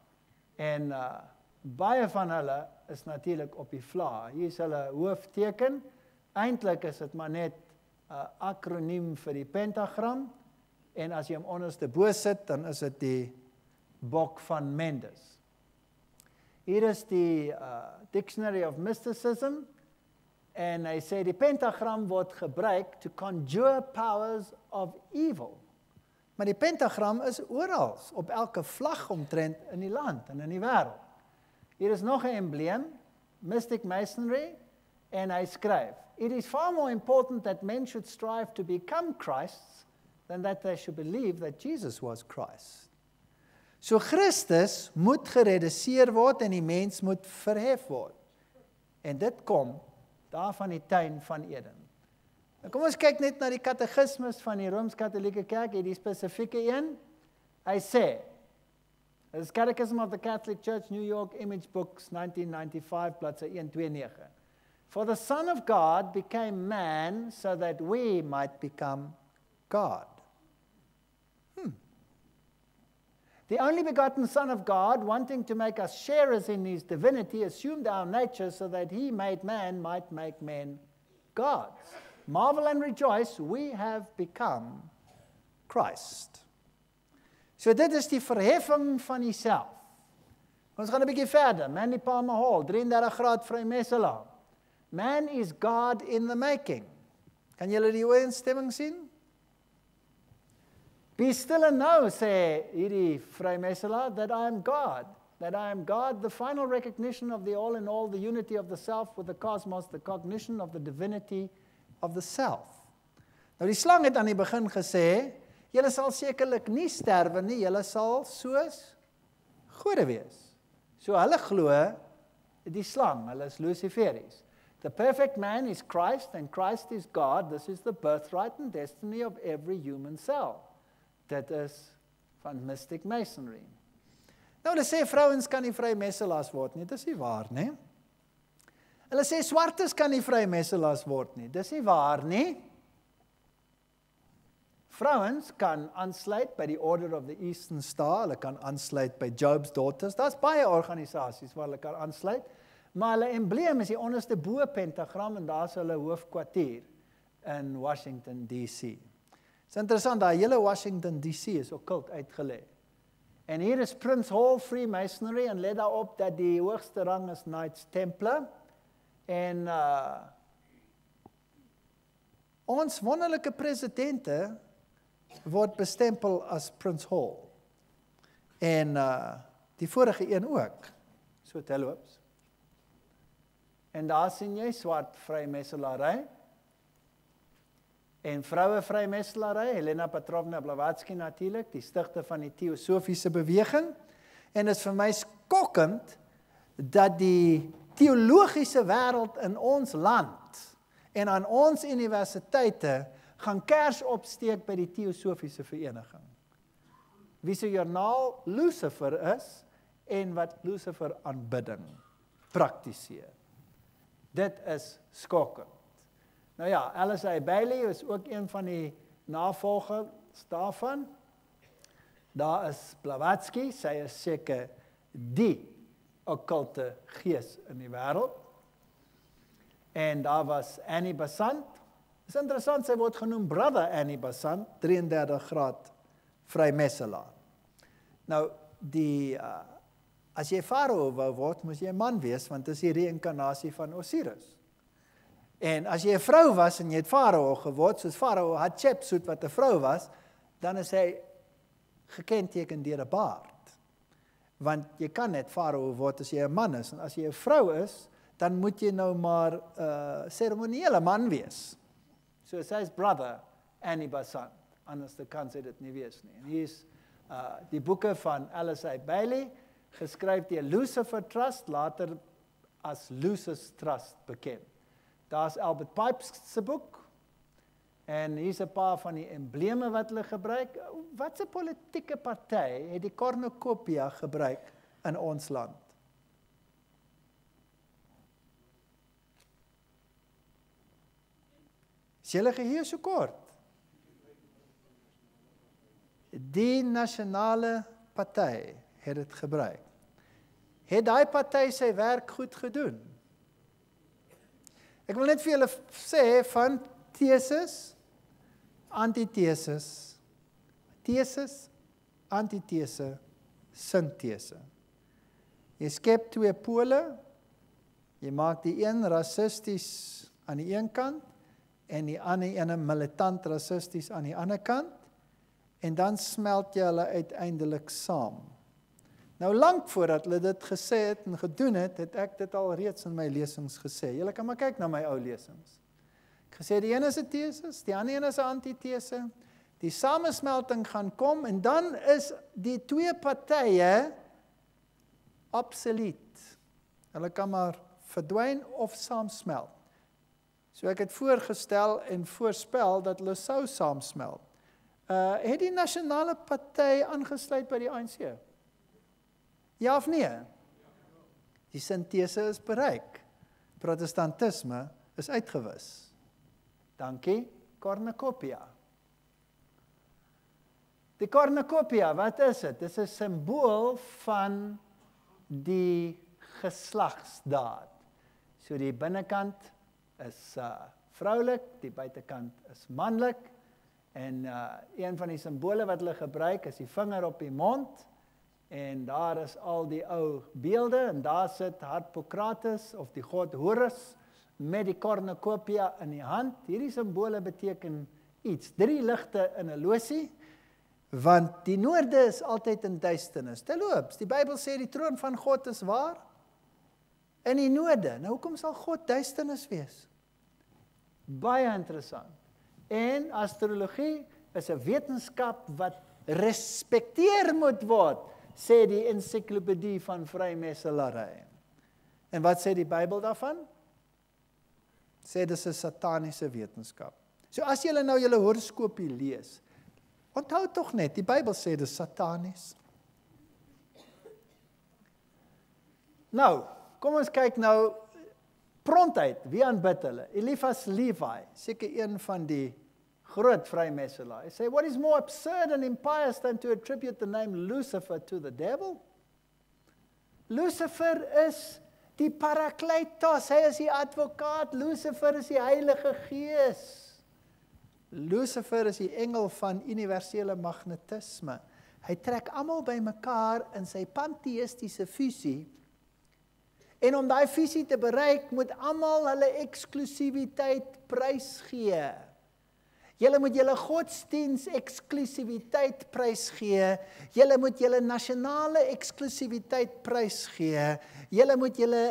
En baie van hulle is natuurlik op die vla. Hier is hulle hoofteken. Eintlik is dit maar net 'n akroniem vir die pentagram. En as jy hom onderste bo sit, dan is dit die bok van Mendes. Hier is die Dictionary of Mysticism. En hy sê die pentagram word gebruik to conjure powers of evil. Maar die pentagram is oral, op elke vlag omtrent in die land en in die wêreld. Hier is nog 'n embleem, Mystic Masonry, en hy skryf, "It is far more important that men should strive to become Christs than that they should believe that Jesus was Christ." So Christus moet gereduseer word en die mens moet verhef word. En dit kom daar van die tuin van Eden. Nou kom ons kyk net na die katekismes van die Rooms-Katolieke Kerk, die spesifieke een. Hy sê, dit is Catechism of the Catholic Church, New York, Image Books, 1995, bladsy 129. For the Son of God became man so that we might become God. The only begotten Son of God, wanting to make us sharers in his divinity, assumed our nature so that he made man might make men gods. Marvel and rejoice, we have become Christ. So dit is die verheffing van jouself. Ons gaan 'n bietjie verder. Manly Palmer Hall, 33 graad vrymesselaar. Man is God in the making. Kan julle die ooreenstemming sien? Be still and know, sê hierdie vrymesselaar, that I am God. That I am God, the final recognition of the all in all, the unity of the self with the cosmos, the cognition of the divinity of the self. Nou die slang het aan die begin gesê, julle sal sekerlik nie sterwe nie, julle sal soos gode wees. So hulle glo, die slang, hulle is Luciferis. The perfect man is Christ and Christ is God. This is the birthright and destiny of every human cell. Dit is van Mystic Masonry. Nou hulle sê vrouens kan nie vrymesselaars word nie, dis nie waar nie. Hulle sê swartes kan nie vrymesselaars word nie, dis nie waar nie. Vrouens kan aansluit by die Order of the Eastern Star, hulle kan aansluit by Job's Daughters, daar's baie organisasies waar hulle kan aansluit, maar hulle embleem is die onderste bo pentagram en daar's hulle hoofkwartier in Washington DC. Dit is interessant, daai hele Washington DC is okkult uitgelê. En hier is Prince Hall Freemasonry en let daarop dat die hoogste rang is Knights Templar en ons wonderlike presidente word bestempel as Prince Hall. En die vorige een ook. So terloops. En daar sien jy swart vrymesselary. En vroue vrymesselary, Helena Petrovna Blavatsky natuurlik, die stigter van die teosofiese beweging. En dit is vir my skokkend dat die teologiese wêreld in ons land en aan ons universiteite gaan kers opsteek by die teosofiese vereniging. Wie se joernaal Lucifer is en wat Lucifer aanbidding praktiseer. Dit is skokkend. Nou ja, LSI Bailey is ook een van die navolgers daarvan. Daar is Blavatsky, sy is seker die okkulte gees in die wêreld. En daar was Annie Besant. Dit is interessant, sy word genoem Brother Annie Besant, 33 graad vrymesselaar. Nou, as jy farao wou word, moes jy 'n man wees, want dit is die reïnkarnasie van Osiris. En as jy 'n vrou was en jy het farao geword, soos farao Hatshepsut wat 'n vrou was, dan is hy gekenteken deur 'n baard. Want jy kan net farao word as jy 'n man is, en as jy 'n vrou is, dan moet jy nou maar seremoniële man wees. So sy is Brother Annie Besant, anders kan sy dit nie wees nie. En hier is die boeke van LSI Bailey, geskryf deur Lucifer Trust, later as Lucis Trust bekend. Daar's Albert Pipes se boek, en hier's 'n paar van die embleme wat hulle gebruik. Wat 'n politieke party het die cornucopia gebruik in ons land? Is julle geheue so kort? Die nasionale party het dit gebruik. Het daai party sy werk goed gedoen? Ek wil net vir julle sê van teses, antiteses, teses, antitese, sintese. Jy skep twee pole, jy maak die een rassisties aan die een kant, en die ander ene militant rassisties aan die ander kant, en dan smelt jy hulle uiteindelik saam. Nou lank voordat hulle dit gesê het en gedoen het, het ek dit al reeds in my lesings gesê. Julle kan maar kyk na my ou lesings. Ek gesê die een is 'n teses, die ander een is 'n antitese. Die samesmelting gaan kom en dan is die twee partye obsolet. Hulle kan maar verdwyn of saamsmelt. So ek het voorgestel en voorspel dat hulle sou saamsmelt. Het die nasionale party aangesluit by die ANC? Ja of nee? Die sintese is bereik. Protestantisme is uitgewis. Dankie, cornucopia. Die cornucopia, wat is dit? Dit is 'n simbool van die geslagsdaad. So die binnekant is vroulik, die buitekant is manlik, en een van die simbole wat hulle gebruik is die vinger op die mond, en daar is al die ou beelde, en daar sit Harpokrates of die god Horus met die cornucopia in die hand. Hierdie simbole beteken iets. 3 ligte in 'n losie, want die noorde is altyd in duisternis. Terloops, die Bybel sê die troon van God is waar in die noorde. Nou hoekom sal God duisternis wees? Baie interessant. En astrologie is 'n wetenskap wat respekteer moet word, sê die ensiklopedie van vrymesselary. En wat sê die Bybel daarvan? Sê dis 'n sataniese wetenskap. So as julle nou julle horoskoopie lees, Onthou tog net, die Bybel sê dis satanies. Nou, kom ons kyk nou prontheid, wie aanbid hulle? Eliphas Levi, seker een van die groot vrymesselaars. Hy sê, what is more absurd and impious than to attribute the name Lucifer to the devil? Lucifer is die parakletos, hy is die advokaat, Lucifer is die Heilige Gees. Lucifer is die engel van universele magnetisme. Hy trek almal bymekaar in sy pantheïstiese visie. En om daai visie te bereik, moet almal hulle eksklusiwiteit prysgee. Julle moet julle godsdiens eksklusiwiteit prysgee. Julle moet julle nasionale eksklusiwiteit prysgee. Julle moet julle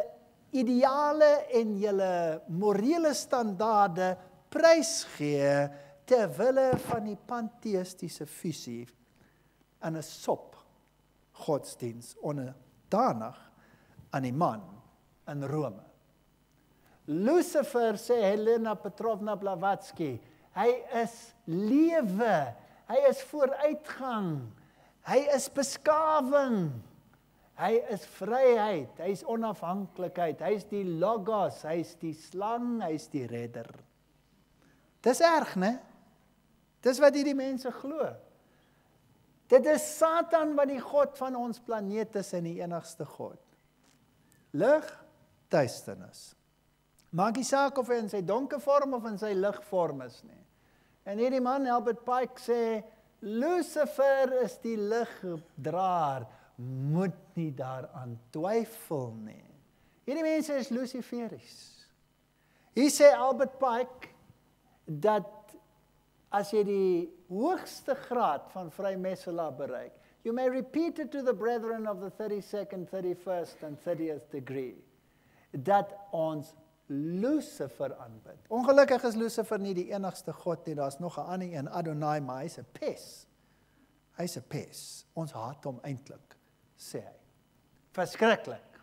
ideale en julle morele standaarde prysgee ter wille van die pantheïstiese visie in 'n sop godsdiens onderdanig aan die man in Rome. Lucifer, sê Helena Petrovna Blavatsky, hy is lewe, hy is vooruitgang, hy is beskawing, hy is vryheid, hy is onafhanklikheid, hy is die logos, hy is die slang, hy is die redder. Dis erg, né? Dis wat hierdie mense glo. Dit is Satan wat die God van ons planeet is en die enigste God. Lig, duisternis. Maak nie saak of hy in sy donker vorm of in sy ligvorm is nie. En hierdie man, Albert Pike, sê, Lucifer is die ligdraer, moet nie daaraan twyfel nie. Hierdie mense is Luciferis. Hier sê Albert Pike, dat as jy die hoogste graad van vrymesselaar bereik, you may repeat it to the brethren of the 32nd, 31st and 30th degree, dat ons Lucifer aanbid. Ongelukkig is Lucifer nie die enigste God nie, daar's nog 'n ander een, Adonai, maar hy's 'n pes. Hy's 'n pes. Ons haat hom eintlik, sê hy. Verskriklik.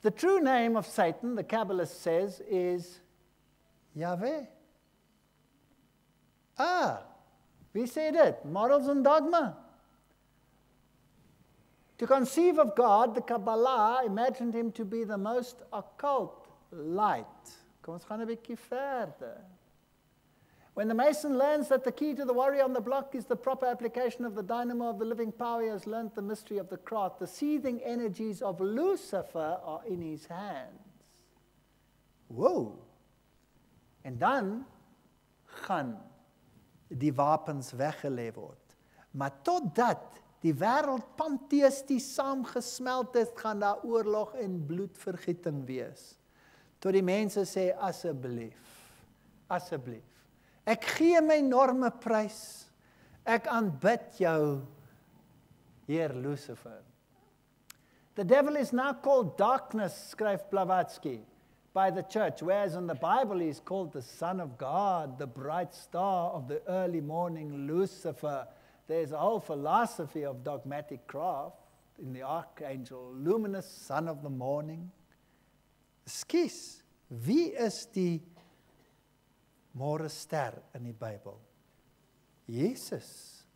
The true name of Satan, the Kabbalist says, is Yahweh. Wie sê dit? Morals and Dogma. To conceive of God, the Kabbalah imagined him to be the most occult light. Kom ons gaan 'n bietjie verder. When the Mason learns that the key to the warrior on the block is the proper application of the dynamo of the living power, he has learned the mystery of the craft. The seething energies of Lucifer are in his hands. Wow! En dan gaan die wapens weggelê word. Maar totdat die wêreld pantheïsties saamgesmelt het, gaan daar oorlog en bloedvergieting wees. Tot die mense sê, asseblief, ek gee my enorme prys, ek aanbid jou, Heer Lucifer. The devil is now called darkness, skryf Blavatsky, by the church, whereas in the Bible he is called the Son of God, the bright star of the early morning, Lucifer. There's a whole philosophy of dogmatic craft in the archangel, luminous son of the morning. Skies, wie is die môre ster in die Bybel? Jesus.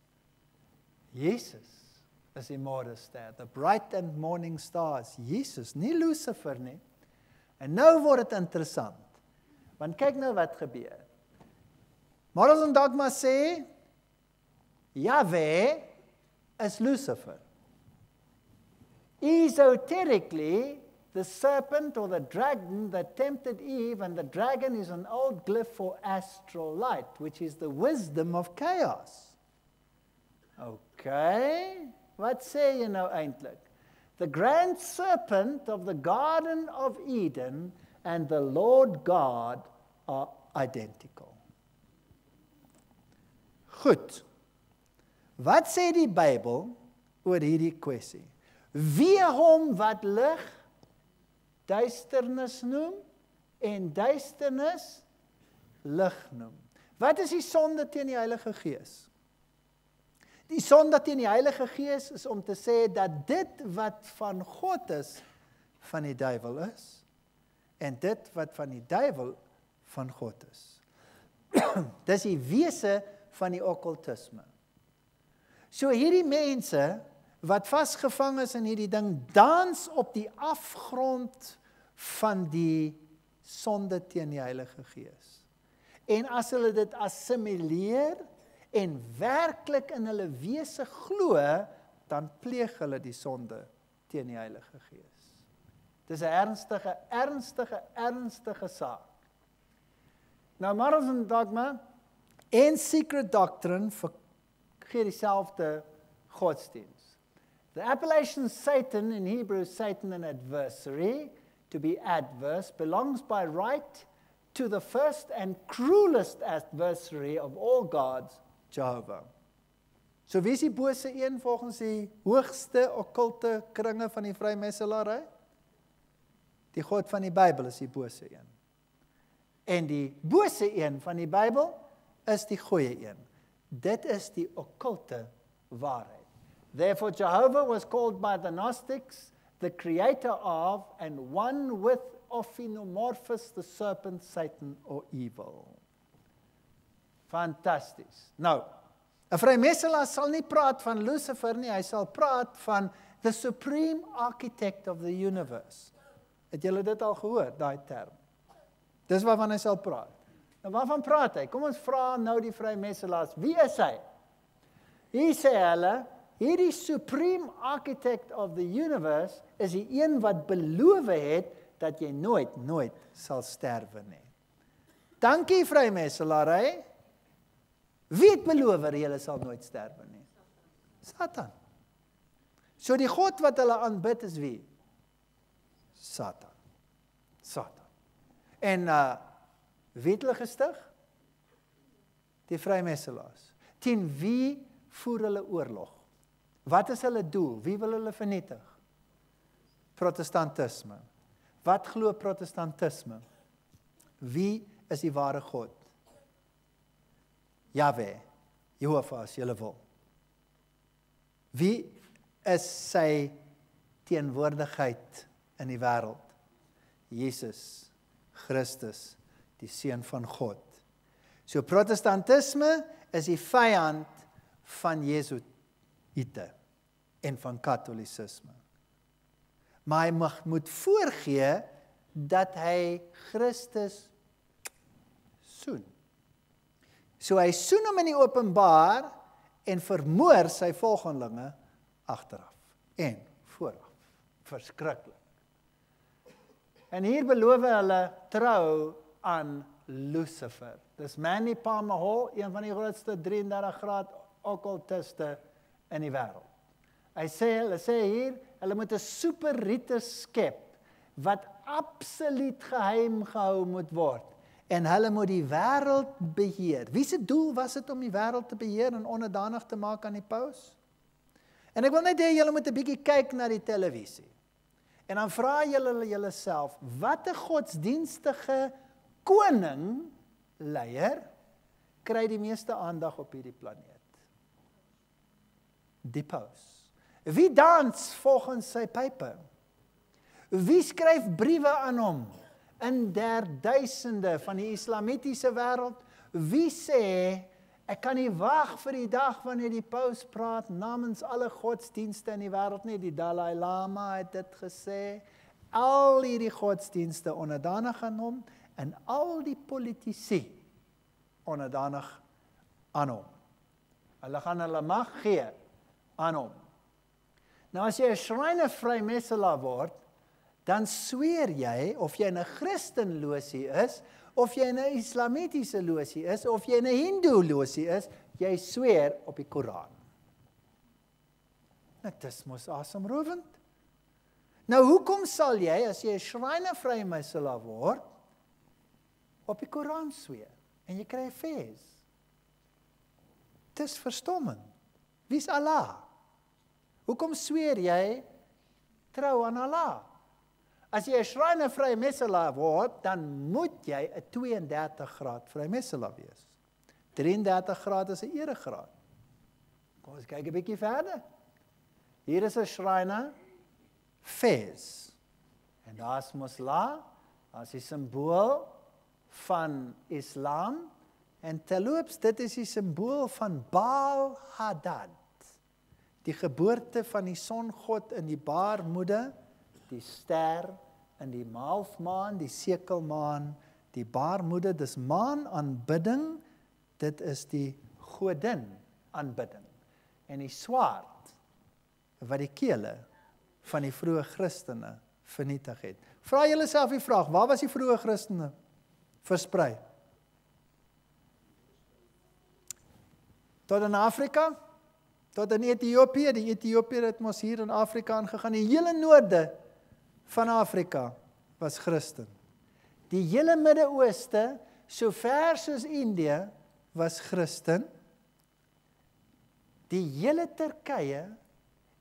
Jesus is die môre ster, the bright and morning star is Jesus, nie Lucifer nie. En nou word dit interessant, want kyk nou wat gebeur. Morals and Dogma sê, Yahweh is Lucifer. Esoterically, the serpent or the dragon that tempted Eve, and the dragon is an old glyph for astral light, which is the wisdom of chaos. Okay, wat sê jy nou eintlik? The grand serpent of the Garden of Eden and the Lord God are identical. Goed. Wat sê die Bybel oor hierdie kwessie? Wie hom wat lig duisternis noem en duisternis lig noem? Wat is die sonde teen die Heilige Gees? Die sonde teen die Heilige Gees is om te sê dat dit wat van God is, van die duiwel is, en dit wat van die duiwel van God is. Dis die wese van die okkultisme. So hierdie mense wat vasgevang is in hierdie ding, dans op die afgrond van die sonde teen die Heilige Gees. En as hulle dit assimileer en werklik in hulle wese glo, dan pleeg hulle die sonde teen die Heilige Gees. Dis 'n ernstige saak. Nou, Morals and Dogma en Secret Doctrine gee dieselfde godsdienst. The appellation Satan, in Hebrew Satan an adversary, to be adverse, belongs by right to the first and cruelest adversary of all gods, Jehovah. So wie is die bose een volgens die hoogste okkulte kringe van die vrymetselary? Die God van die Bybel is die bose een. En die bose een van die Bybel is die goeie een. Dit is die okkulte waarheid. Therefore Jehovah was called by the Gnostics the creator of and one with Ophinomorphus, the serpent, Satan or evil. Fantasties. Nou, 'n vrymetselaar sal nie praat van Lucifer nie, hy sal praat van the supreme architect of the universe. Het julle dit al gehoor, daai term? Dis waarvan hy sal praat. Nou waarvan praat hy? Kom ons vra nou die vrymetselaars, wie is hy? Hier sê hulle, hierdie supreme architect of the universe is die een wat beloof het dat jy nooit sal sterwe nie. Dankie vrymetselary. Wie het beloof dat jy sal nooit sterwe nie? Satan. So die God wat hulle aanbid is wie? Satan. En wie het hulle gestig? Die vrymetselaars. Teen wie voer hulle oorlog? Wat is hulle doel? Wie wil hulle vernietig? Protestantisme. Wat glo protestantisme? Wie is die ware God? Jahwe, Jehovah as julle wil. Wie is sy teenwoordigheid in die wêreld? Jesus Christus, die Seun van God. So protestantisme is die vyand van Jesuïte en van Katolicisme. Maar hy moet voorgee dat hy Christus soen. So hy soen hom in die openbaar en vermoor sy volgelinge agteraf en vooraf. Verskriklik. En hier beloof hulle trou aan Lucifer. Dis Manly Palmer Hall, een van die grootste 33 graad okkultiste in die wêreld. Hulle sê hier, hulle moet 'n superriete skep wat absoluut geheim gehou moet word. En hulle moet die wêreld beheer. Wie se doel was dit om die wêreld te beheer en onderdanig te maak aan die paus? En ek wil net hê julle moet 'n bietjie kyk na die televisie. En dan vra julle julleself, watter godsdienstige koning, leier, kry die meeste aandag op hierdie planeet? Die paus. Wie dans volgens sy pype? Wie skryf briewe aan hom? In duisende van die islamitiese wêreld, wie sê, ek kan nie wag vir die dag wanneer die paus praat namens alle godsdienste in die wêreld nie, die Dalai Lama het dit gesê, al hierdie godsdienste onderdanig aan hom, en al die politici onderdanig aan hom. Hulle gaan hulle mag gee aan hom. Nou as jy 'n Schreinervrijmetselaar word, dan sweer jy, of jy 'n Christenlosie is, of jy 'n Islamitiese losie is, of jy 'n Hindoe losie is, jy sweer op die Koran. Dit is mos asemrowend. Nou hoekom sal jy, as jy 'n Schreinervrijmetselaar word, op die Koran sweer, en jy kry 'n fes? Dis verstommend. Wie is Allah? Hoekom sweer jy trou aan Allah? As jy 'n Schreinervrijmetselaar word, dan moet jy 'n 32 graad vrijmetselaar wees. 33 graad is 'n eregraad. Kom ons kyk 'n bietjie verder. Hier is 'n Schreiner fes. En daar's mosla, as die simbool van Islam, En terloops, dit is die simbool van Baal Hadad. Die geboorte van die songod in die baarmoeder, die ster in die maalfmaan, die sekelmaan, die baarmoeder, dis maanaanbidding, dit is die godin aanbidding. En die swaard, wat die kele van die vroeë Christene vernietig het. Vra julle self die vraag, waar was die vroeë Christene versprei? Tot in Afrika, tot in Ethiopië, die Ethiopiër het mos hier in Afrika aangegaan, die hele noorde van Afrika was Christen. Die hele Midde-Ooste, so ver soos Indië, was Christen. Die hele Turkye,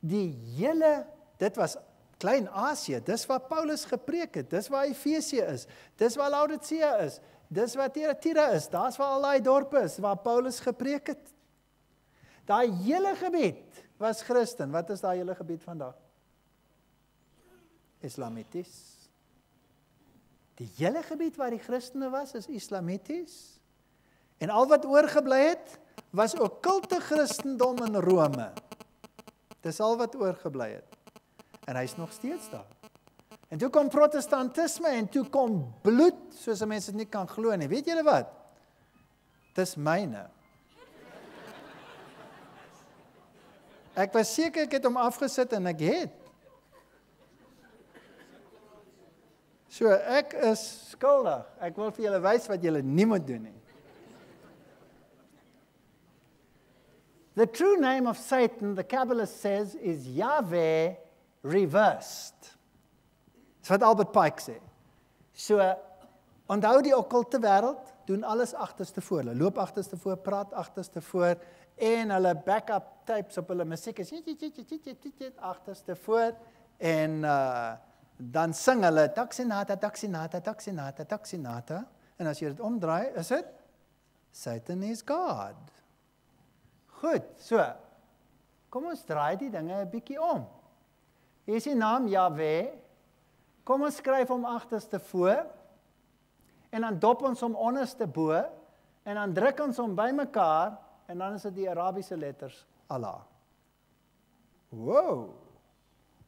dit was Klein-Asië, dis waar Paulus gepreek het, dis waar Efesië is, dis waar Laodicea is, dis waar Thyatira is, daar's waar al die dorpe is, waar Paulus gepreek het. Daai hele gebied was Christen. Wat is daai hele gebied vandag? Islamities. Die hele gebied waar die Christene was, is Islamities. En al wat oorgebly het, was okkulte Christendom in Rome. Dis al wat oorgebly het. En hy's nog steeds daar. En toe kom protestantisme en toe kom bloed, soos mense dit nie kan glo nie. Weet julle wat? Dis myne. Ek was seker ek het hom afgesit en ek het. So, ek is skuldig. Ek wil vir julle wys wat julle nie moet doen nie. The true name of Satan, the Kabbalist says, is Yahweh reversed. Dis wat Albert Pike sê. So, onthou die okkulte wêreld, doen alles agterste voor. Hulle loop agterste voor, praat agterste voor, en hulle backup tapes op hulle musiek is agterste voor, en dan sing hulle, Taxinata, Taxinata, Taxinata, Taxinata, en as jy dit omdraai, is dit, Satan is God. Goed, so, kom ons draai die dinge 'n bietjie om. Hier is die naam Yahweh, kom ons skryf hom agterste voor, en dan dop ons hom onderste bo, en dan druk ons hom bymekaar, en dan is dit die Arabiese letters Allah. Wow!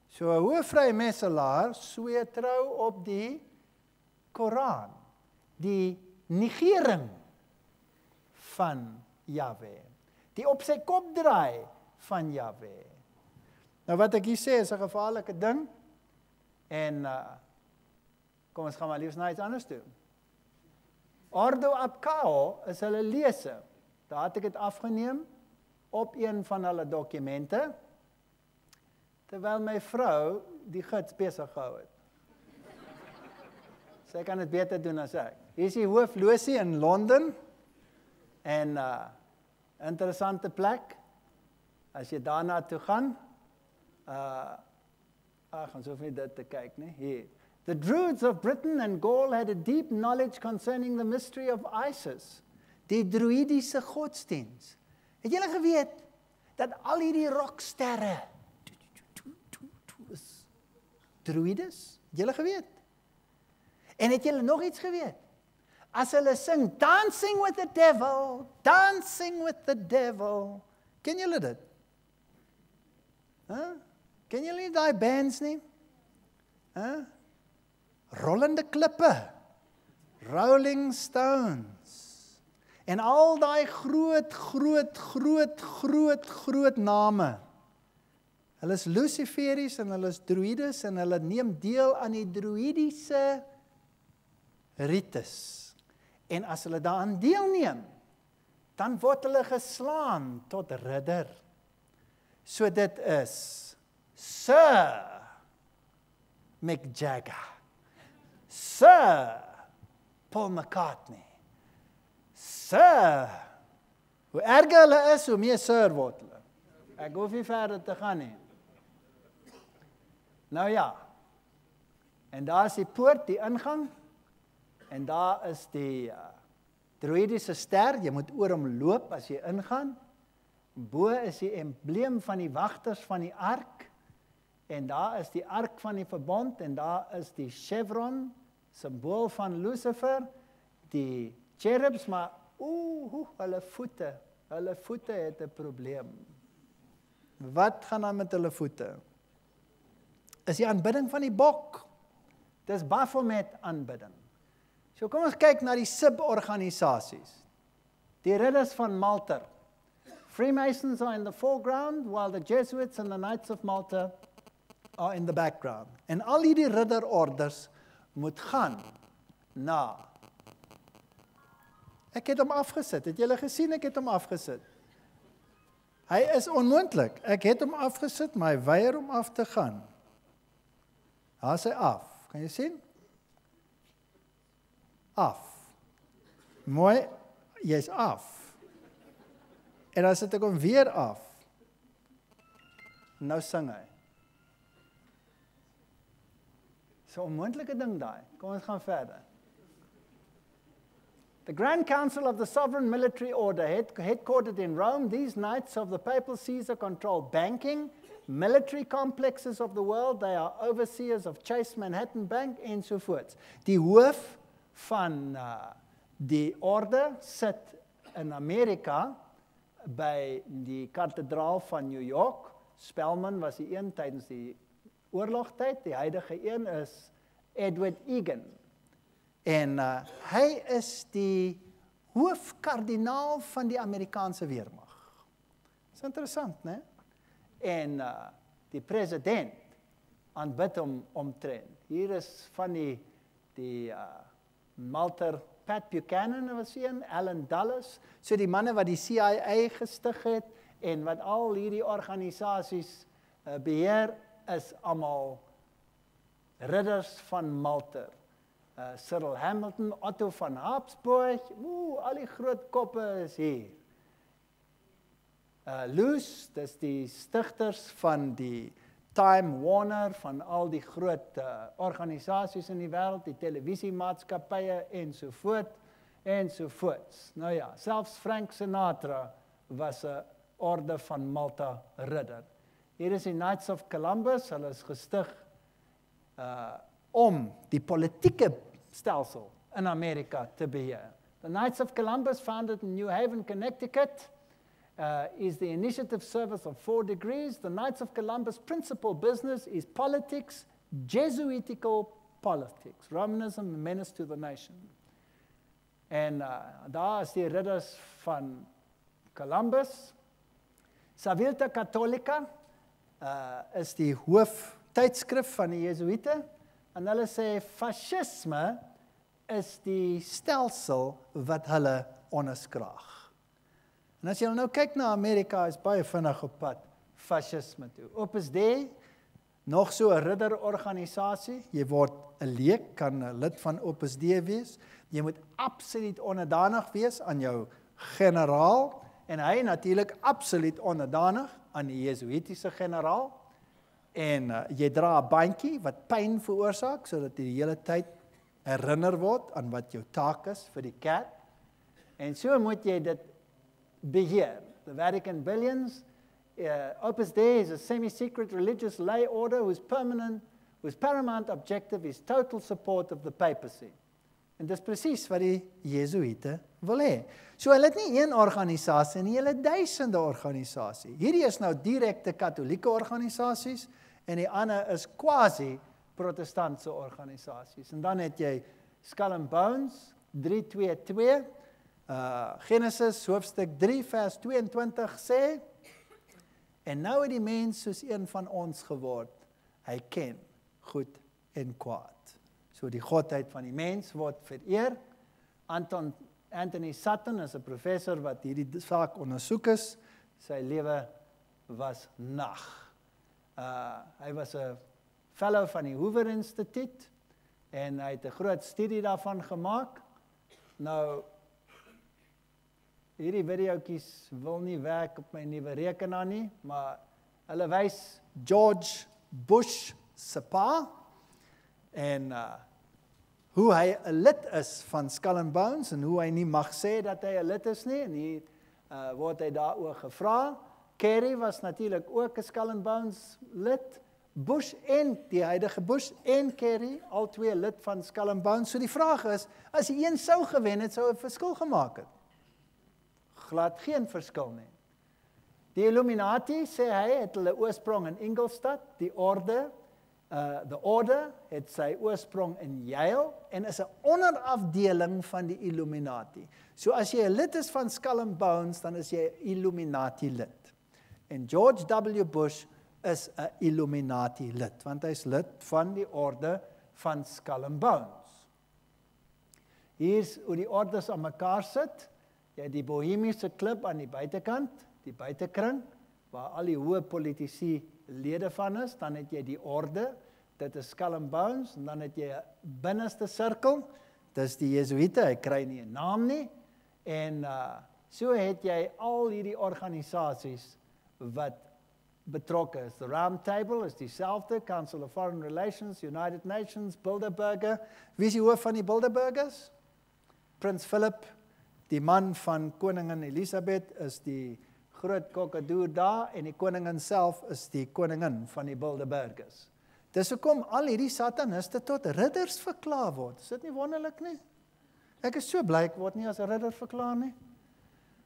So 'n hoë vrymesselaar sweer trou op die Koran, die negering van Yahweh, die op sy kop draai van Yahweh. Nou wat ek hier sê is 'n gevaarlike ding, en kom ons gaan maar liefs na iets anders toe. Ordo ab Kao is hulle lese. Daar het ek dit afgeneem op een van hulle dokumente, terwyl my vrou die gids besig gehou het. Sy kan dit beter doen as ek. Hier is die hooflosie in Londen, en interessante plek, as jy daarna toe gaan, ons hoef nie dit te kyk nie, hier. The Druids of Britain and Gaul had a deep knowledge concerning the mystery of Isis, die druidiese godsdiens. Het julle geweet, dat al hierdie rocksterre is druides? Het julle geweet? En het julle nog iets geweet? As hulle sing, Dancing with the Devil, Dancing with the Devil, ken julle dit? Ken julle nie daai bands nie? Rollende Klippe, Rolling Stones, en al daai groot name. Hulle is Luciferis en hulle is druides en hulle neem deel aan die druidiese rites. En as hulle daaraan deelneem, dan word hulle geslaan tot ridder. So dit is Sir Mick Jagger, Sir Paul McCartney, Sir, hoe erger hulle is, hoe meer Sir word hulle. Ek hoef nie verder te gaan nie. Nou ja, en daar is die poort, die ingang, en daar is die druidiese ster, jy moet oor hom loop as jy ingaan. Bo is die embleem van die wagters van die ark, en daar is die ark van die verbond, en daar is die chevron, symbool van Lucifer, die cherubs, maar hulle voete het 'n probleem. Wat gaan dan met hulle voete? Is die aanbidding van die bok. Dis Baphomet aanbidding. So kom ons kyk na die suborganisasies. Die ridders van Malta. Freemasons are in the foreground, while the Jesuits and the Knights of Malta are in the background. En al hierdie ridderorders moet gaan na. Ek het hom afgesit. Het julle gesien ek het hom afgesit? Hy is onmoontlik. Ek het hom afgesit, maar hy weier om af te gaan. Daar is hy af. Kan jy sien? Af. Mooi, jy's af. En dan sit ek hom weer af. Nou sing hy. So 'n onmoontlike ding daai. Kom ons gaan verder. The Grand Council of the Sovereign Military Order, headquartered in Rome, these knights of the Papal Caesar control banking, military complexes of the world, they are overseers of Chase Manhattan Bank, ensovoorts. Die hoof van die orde sit in Amerika by die kathedraal van New York. Spelman was die een tydens die oorlogtyd, die huidige een is Edward Egan. En hy is die hoofkardinaal van die Amerikaanse weermag. Dis interessant, né? En die president aanbid hom omtrent. Hier is van die Malter, Pat Buchanan was een, Alan Dulles, so die manne wat die CIA gestig het en wat al hierdie organisasies beheer, is almal ridders van Malta. Cyril Hamilton, Otto van Habsburg, al die groot koppe is hier. Loos, dis die stigters van die Time Warner, van al die groot organisasies in die wêreld, die televisiemaatskappye ensovoorts. Nou ja, selfs Frank Sinatra was 'n orde van Malta ridder. Hier is die Knights of Columbus, hulle is gestig om die politieke stelsel in Amerika te beheer. The Knights of Columbus, founded in New Haven, Connecticut, is the initiative service of 4 degrees. The Knights of Columbus' principal business is politics, Jesuitical politics, Romanism, a menace to the nation. En daar is die ridders van Columbus. Civiltà Cattolica is die hooftydskrif van die Jesuite. En hulle sê fascisme is die stelsel wat hulle onderskraag. En as jy nou kyk na Amerika, is baie vinnig op pad fascisme toe. Opus Dei, nog so 'n ridderorganisasie, jy word 'n leek, kan 'n lid van Opus Dei wees. Jy moet absoluut onderdanig wees aan jou generaal en hy natuurlik absoluut onderdanig aan die Jesuitiese generaal. En jy dra 'n bandjie wat pyn veroorsaak sodat jy die hele tyd herinner word aan wat jou taak is vir die kerk. En so moet jy dit beheer. The Vatican Billions, Opus Dei is a semi-secret religious lay order whose paramount objective is total support of the papacy. En dis presies wat die Jesuite wil hê. So hulle het nie een organisasie nie, hulle het duisende organisasies. Hierdie is nou direkte katholieke organisasies en die ander is quasi-protestantse organisasies. En dan het jy Skull and Bones, 3:2:2, Genesis hoofstuk 3 vers 22 sê, en nou het die mens soos een van ons geword, hy ken goed en kwaad. So die godheid van die mens word vereer. Anthony Sutton is 'n professor wat hierdie saak ondersoek is. Sy lewe was nag. Hy was 'n fellow van die Hoover Instituut en hy het 'n groot studie daarvan gemaak. Nou, hierdie videoetjies wil nie werk op my nuwe rekenaar nie, maar hulle wys George Bush se pa en hoe hy 'n lid is van Skull and Bones en hoe hy nie mag sê dat hy 'n lid is nie, en hier word hy daaroor gevra. Kerry was natuurlik ook 'n Skull and Bones lid. Bush en die huidige Bush en Kerry, al twee lid van Skull and Bones. So die vraag is, as die een sou gewen het, sou 'n verskil gemaak het. glad geen verskil nie. Die Illuminati, sê hy, het hulle oorsprong in Ingolstadt, the Order het sy oorsprong in Yale en is 'n onderafdeling van die Illuminati. So as jy 'n lid is van Skull and Bones, dan is jy 'n Illuminati lid. En George W. Bush is 'n Illuminati lid, want hy's lid van die orde van Skull and Bones. Hier's hoe die ordes aan mekaar sit. Jy het die Bohemiese klub aan die buitekant, die buitekring, waar al die hoë politici lede van is, dan het jy die orde, dit is Skull and Bones, en dan het jy 'n binneste sirkel, dis die Jesuite, hy kry nie 'n naam nie, en so het jy al hierdie organisasies wat betrokke is. The Round Table is dieselfde, Council of Foreign Relations, United Nations, Bilderberger. Wie is die hoof van die Bilderbergers? Prins Philip, die man van koningin Elisabeth, is die groot kokkedoer daar, en die koningin self is die koningin van die Bilderbergers. Dis hoekom al hierdie sataniste tot ridders verklaar word. Is dit nie wonderlik nie? Ek is so bly ek word nie as 'n ridder verklaar nie.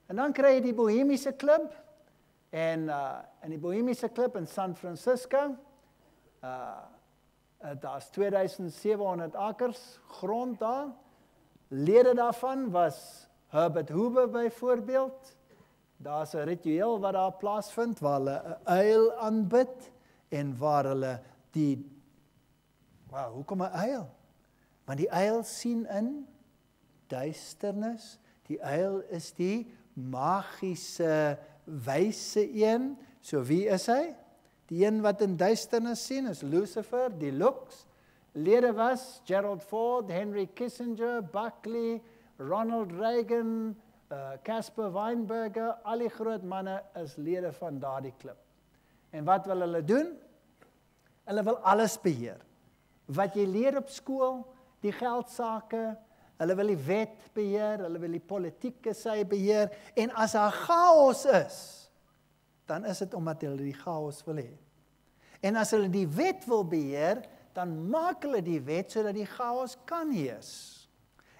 En dan kry jy die Bohemiese klub, en die Bohemiese klub in San Francisco, daar's 2700 akers grond daar. Lede daarvan was Herbert Hoover byvoorbeeld. Daar's 'n ritueel wat daar plaasvind waar hulle 'n uil aanbid en waar hulle hoekom 'n uil? Want die uil sien in duisternis. Die uil is die magiese wyse een. So wie is hy? Die een wat in duisternis sien is Lucifer, die Lux. Lede was Gerald Ford, Henry Kissinger, Buckley, Ronald Reagan, Caspar Weinberger, al die groot manne is lede van daardie klub. En wat wil hulle doen? Hulle wil alles beheer. Wat jy leer op skool, die geldsake, hulle wil die wet beheer, hulle wil die politieke sy beheer, en as daar chaos is, dan is dit omdat hulle die chaos wil hê. En as hulle die wet wil beheer, dan maak hulle die wet sodat die chaos kan heers.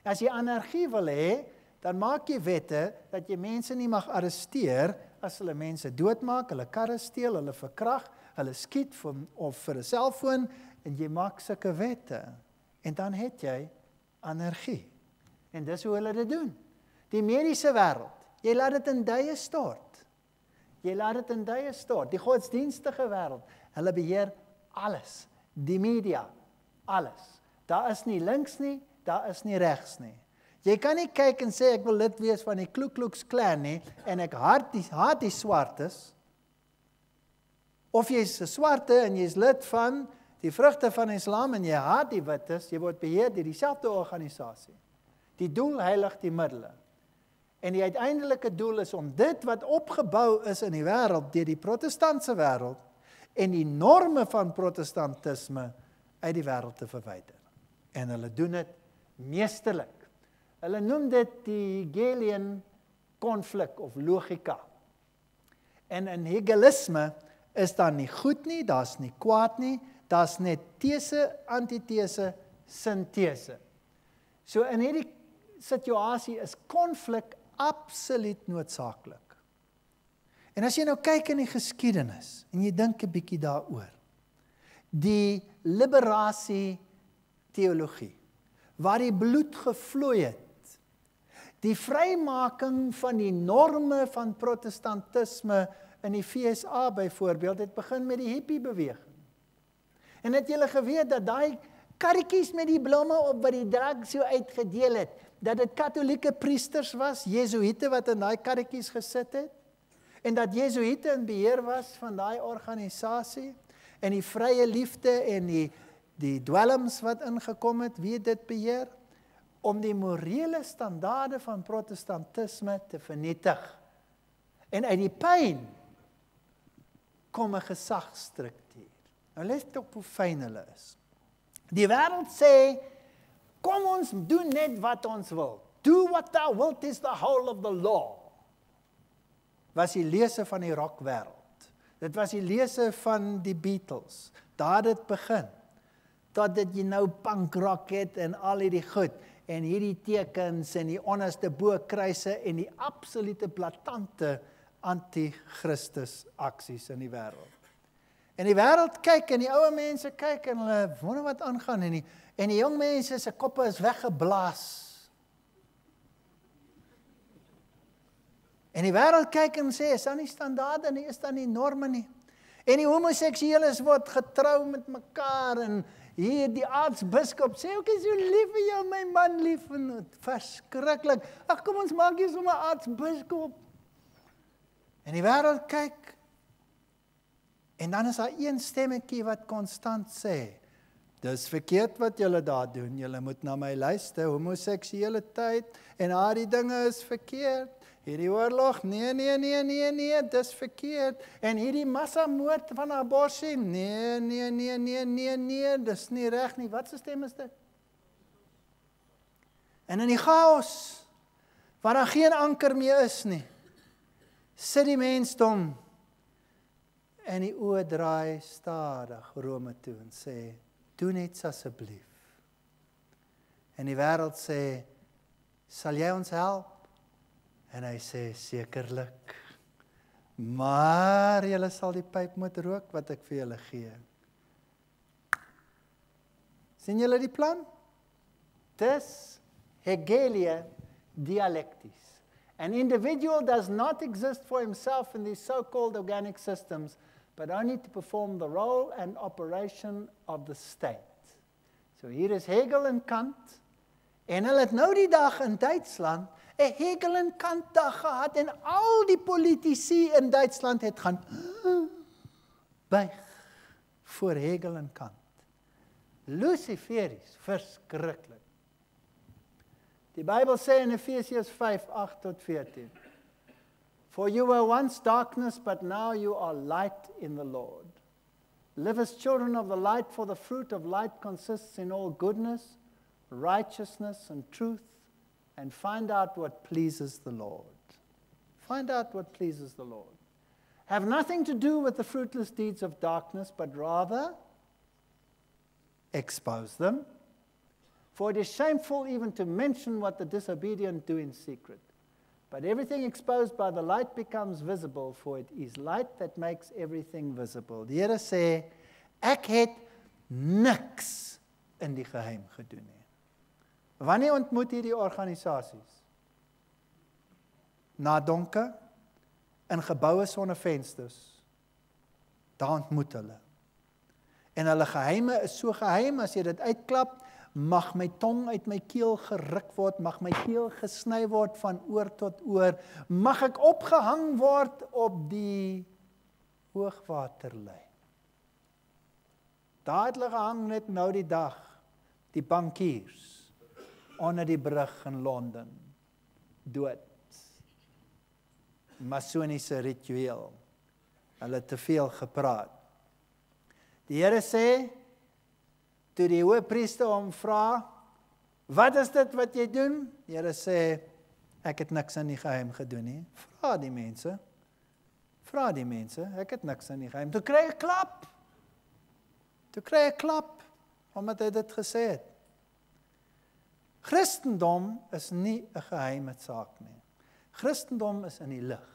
As jy anargie wil hê, dan maak jy wette dat jy mense nie mag arresteer as hulle mense doodmaak, hulle karre steel, hulle verkrag, hulle skiet of vir 'n selfoon, en jy maak sulke wette. En dan het jy anargie. En dis hoe hulle dit doen. Die mediese wêreld, jy laat dit in duie stort. Jy laat dit in duie stort. Die godsdienstige wêreld, hulle beheer alles. Die media, alles. Daar is nie links nie, daar is nie regs nie. Jy kan nie kyk en sê ek wil lid wees van die Ku Klux Klan nie, en ek haat die swartes, of jy's 'n swarte en jy's lid van die vrugte van Islam en jy haat die wites, jy word beheer deur dieselfde organisasie. Die doel heilig die middele. En die uiteindelike doel is om dit wat opgebou is in die wêreld deur die protestantse wêreld en die norme van protestantisme uit die wêreld te verwyder. En hulle doen dit meesterlik. Hulle noem dit die Hegelian konflik of logika. En in Hegelisme is daar nie goed nie, daar's nie kwaad nie, daar's net tese, antitese, sintese. So in hierdie situasie is konflik absoluut noodsaaklik. En as jy nou kyk in die geskiedenis en jy dink 'n bietjie daaroor, die liberasie teologie, waar die bloed gevloei het, die vrymaking van die norme van protestantisme in die VSA byvoorbeeld, het begin met die hippiebeweging. En het julle geweet dat daai karretjies met die blomme op wat die drank so uitgedeel het, dat dit katholieke priesters was, Jesuïte wat in daai karretjies gesit het, en dat Jesuïte in beheer was van daai organisasie, en die vrye liefde en die dwelms wat ingekom het, wie het dit beheer? Om die morele standaarde van protestantisme te vernietig. En uit die pyn kom 'n gesagsstruktuur. Nou let op hoe fyn hulle is. Die wêreld sê, kom ons doen net wat ons wil. Do what thou wilt is the whole of the law. Was die lese van die rockwêreld. Dit was die lese van die Beatles. Daar het dit begin. Tot dit jy nou punk rock het en al hierdie goed. en hierdie tekens en die onderste bo-kruise en die absolute blaatante anti-Christus aksies in die wêreld. En die wêreld kyk en die ouer mense kyk en hulle wonder wat aangaan en die jong mense se koppe is weggeblaas. En die wêreld kyk en sê, is daar nie standaarde nie, is daar nie norme nie. En die homoseksueles word getrou met mekaar en hier die aartsbiskop sê, ek is so lief vir jou, my man lief, en verskriklik. Ag, kom ons maak jy so 'n aartsbiskop. En die wêreld kyk, en dan is daar een stemmetjie wat konstant sê, dis verkeerd wat julle daar doen, julle moet na my luister, homoseksualiteit en die dinge is verkeerd. Hierdie oorlog, nee, dis verkeerd. En hierdie massamoord van abortus, nee, dis nie reg nie. Wat se stem is dit? En in die chaos, waar daar geen anker meer is nie, sit die mensdom en die oë draai stadig Rome toe en sê, doen iets asseblief. En die wêreld sê, sal jy ons help? En hy sê, sekerlik, maar julle sal die pyp moet rook wat ek vir julle gee. Sien julle die plan? Dis Hegelian dialectics. An individual does not exist for himself in these so-called organic systems, but only to perform the role and operation of the state. So hier is Hegel en Kant, en hulle het nou die dag in Duitsland 'n Hegel en Kant dag gehad en al die politici in Duitsland het gaan buig voor Hegel en Kant. Luciferisch, verskriklik. Die Bybel sê in Efesiërs 5:8-14, For you were once darkness, but now you are light in the Lord. Live as children of the light, for the fruit of light consists in all goodness, righteousness, and truth, and find out what pleases the Lord. Find out what pleases the Lord. Have nothing to do with the fruitless deeds of darkness, but rather expose them. For it is shameful even to mention what the disobedient do in secret. But everything exposed by the light becomes visible, for it is light that makes everything visible. Die Here sê, ek het niks in die geheim gedoen nie. Wanneer ontmoet hierdie organisasies? Na donker, in geboue sonder vensters. Daar ontmoet hulle. En hulle geheime is so geheim, as jy dit uitklap, mag my tong uit my keel geruk word, mag my keel gesny word van oor tot oor, mag ek opgehang word op die hoogwaterlyn. Daar het hulle gehang net nou die dag, die bankiers, onder die brug in Londen, dood. Masoniese ritueel, hulle te veel gepraat. Die Here sê, toe die hoëpriester hom vra, wat is dit wat jy doen? Die Here sê, ek het niks in die geheim gedoen nie. Vra die mense, ek het niks in die geheim. Toe kry ek klap, omdat hy dit gesê het. Christendom is nie 'n geheime saak nie. Christendom is in die lig.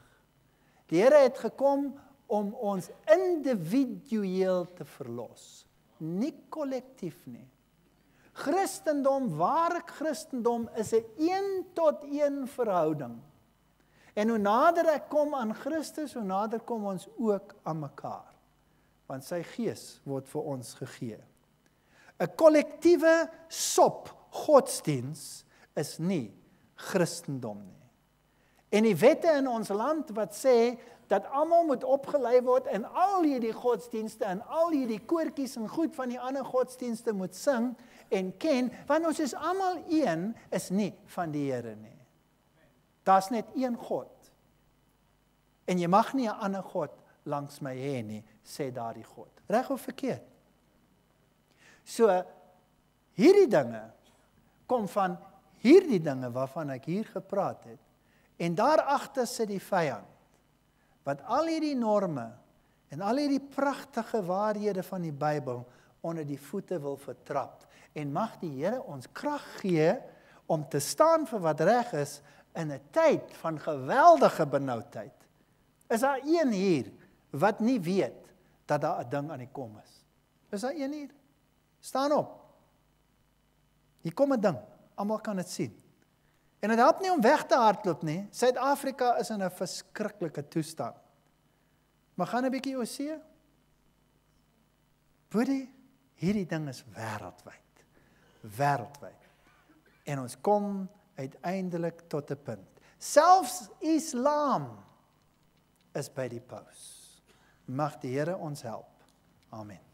Die Here het gekom om ons individueel te verlos. Nie kollektief nie. Christendom, ware Christendom, is 'n 1-tot-1 verhouding. En hoe nader ek kom aan Christus, hoe nader kom ons ook aan mekaar. Want sy gees word vir ons gegee. 'n kollektiewe godsdiens is nie Christendom nie. En die wette in ons land wat sê, dat almal moet opgelei word en al hierdie godsdienste en al hierdie koortjies en goed van die ander godsdienste moet sing en ken, want ons is almal een, is nie van die Here nie. Daar's net een God. En jy mag nie 'n ander God langs my hê nie, sê daardie God. Reg of verkeerd? So, hierdie dinge kom van hierdie dinge waarvan ek hier gepraat het. En daar agter sit die vyand, wat al hierdie norme en al hierdie pragtige waarhede van die Bybel onder die voete wil vertrap. En mag die Here ons krag gee om te staan vir wat reg is in 'n tyd van geweldige benoudheid. Is daar een hier wat nie weet dat daar 'n ding aan die kom is? Is daar een hier? Staan op. Hier kom 'n ding. Almal kan dit sien. En dit help nie om weg te hardloop nie. Suid-Afrika is in 'n verskriklike toestand. Maar gaan 'n bietjie oorsee. Boetie, hierdie ding is wêreldwyd. Wêreldwyd. En ons kom uiteindelik tot 'n punt. Selfs Islam is by die paus. Mag die Here ons help. Amen.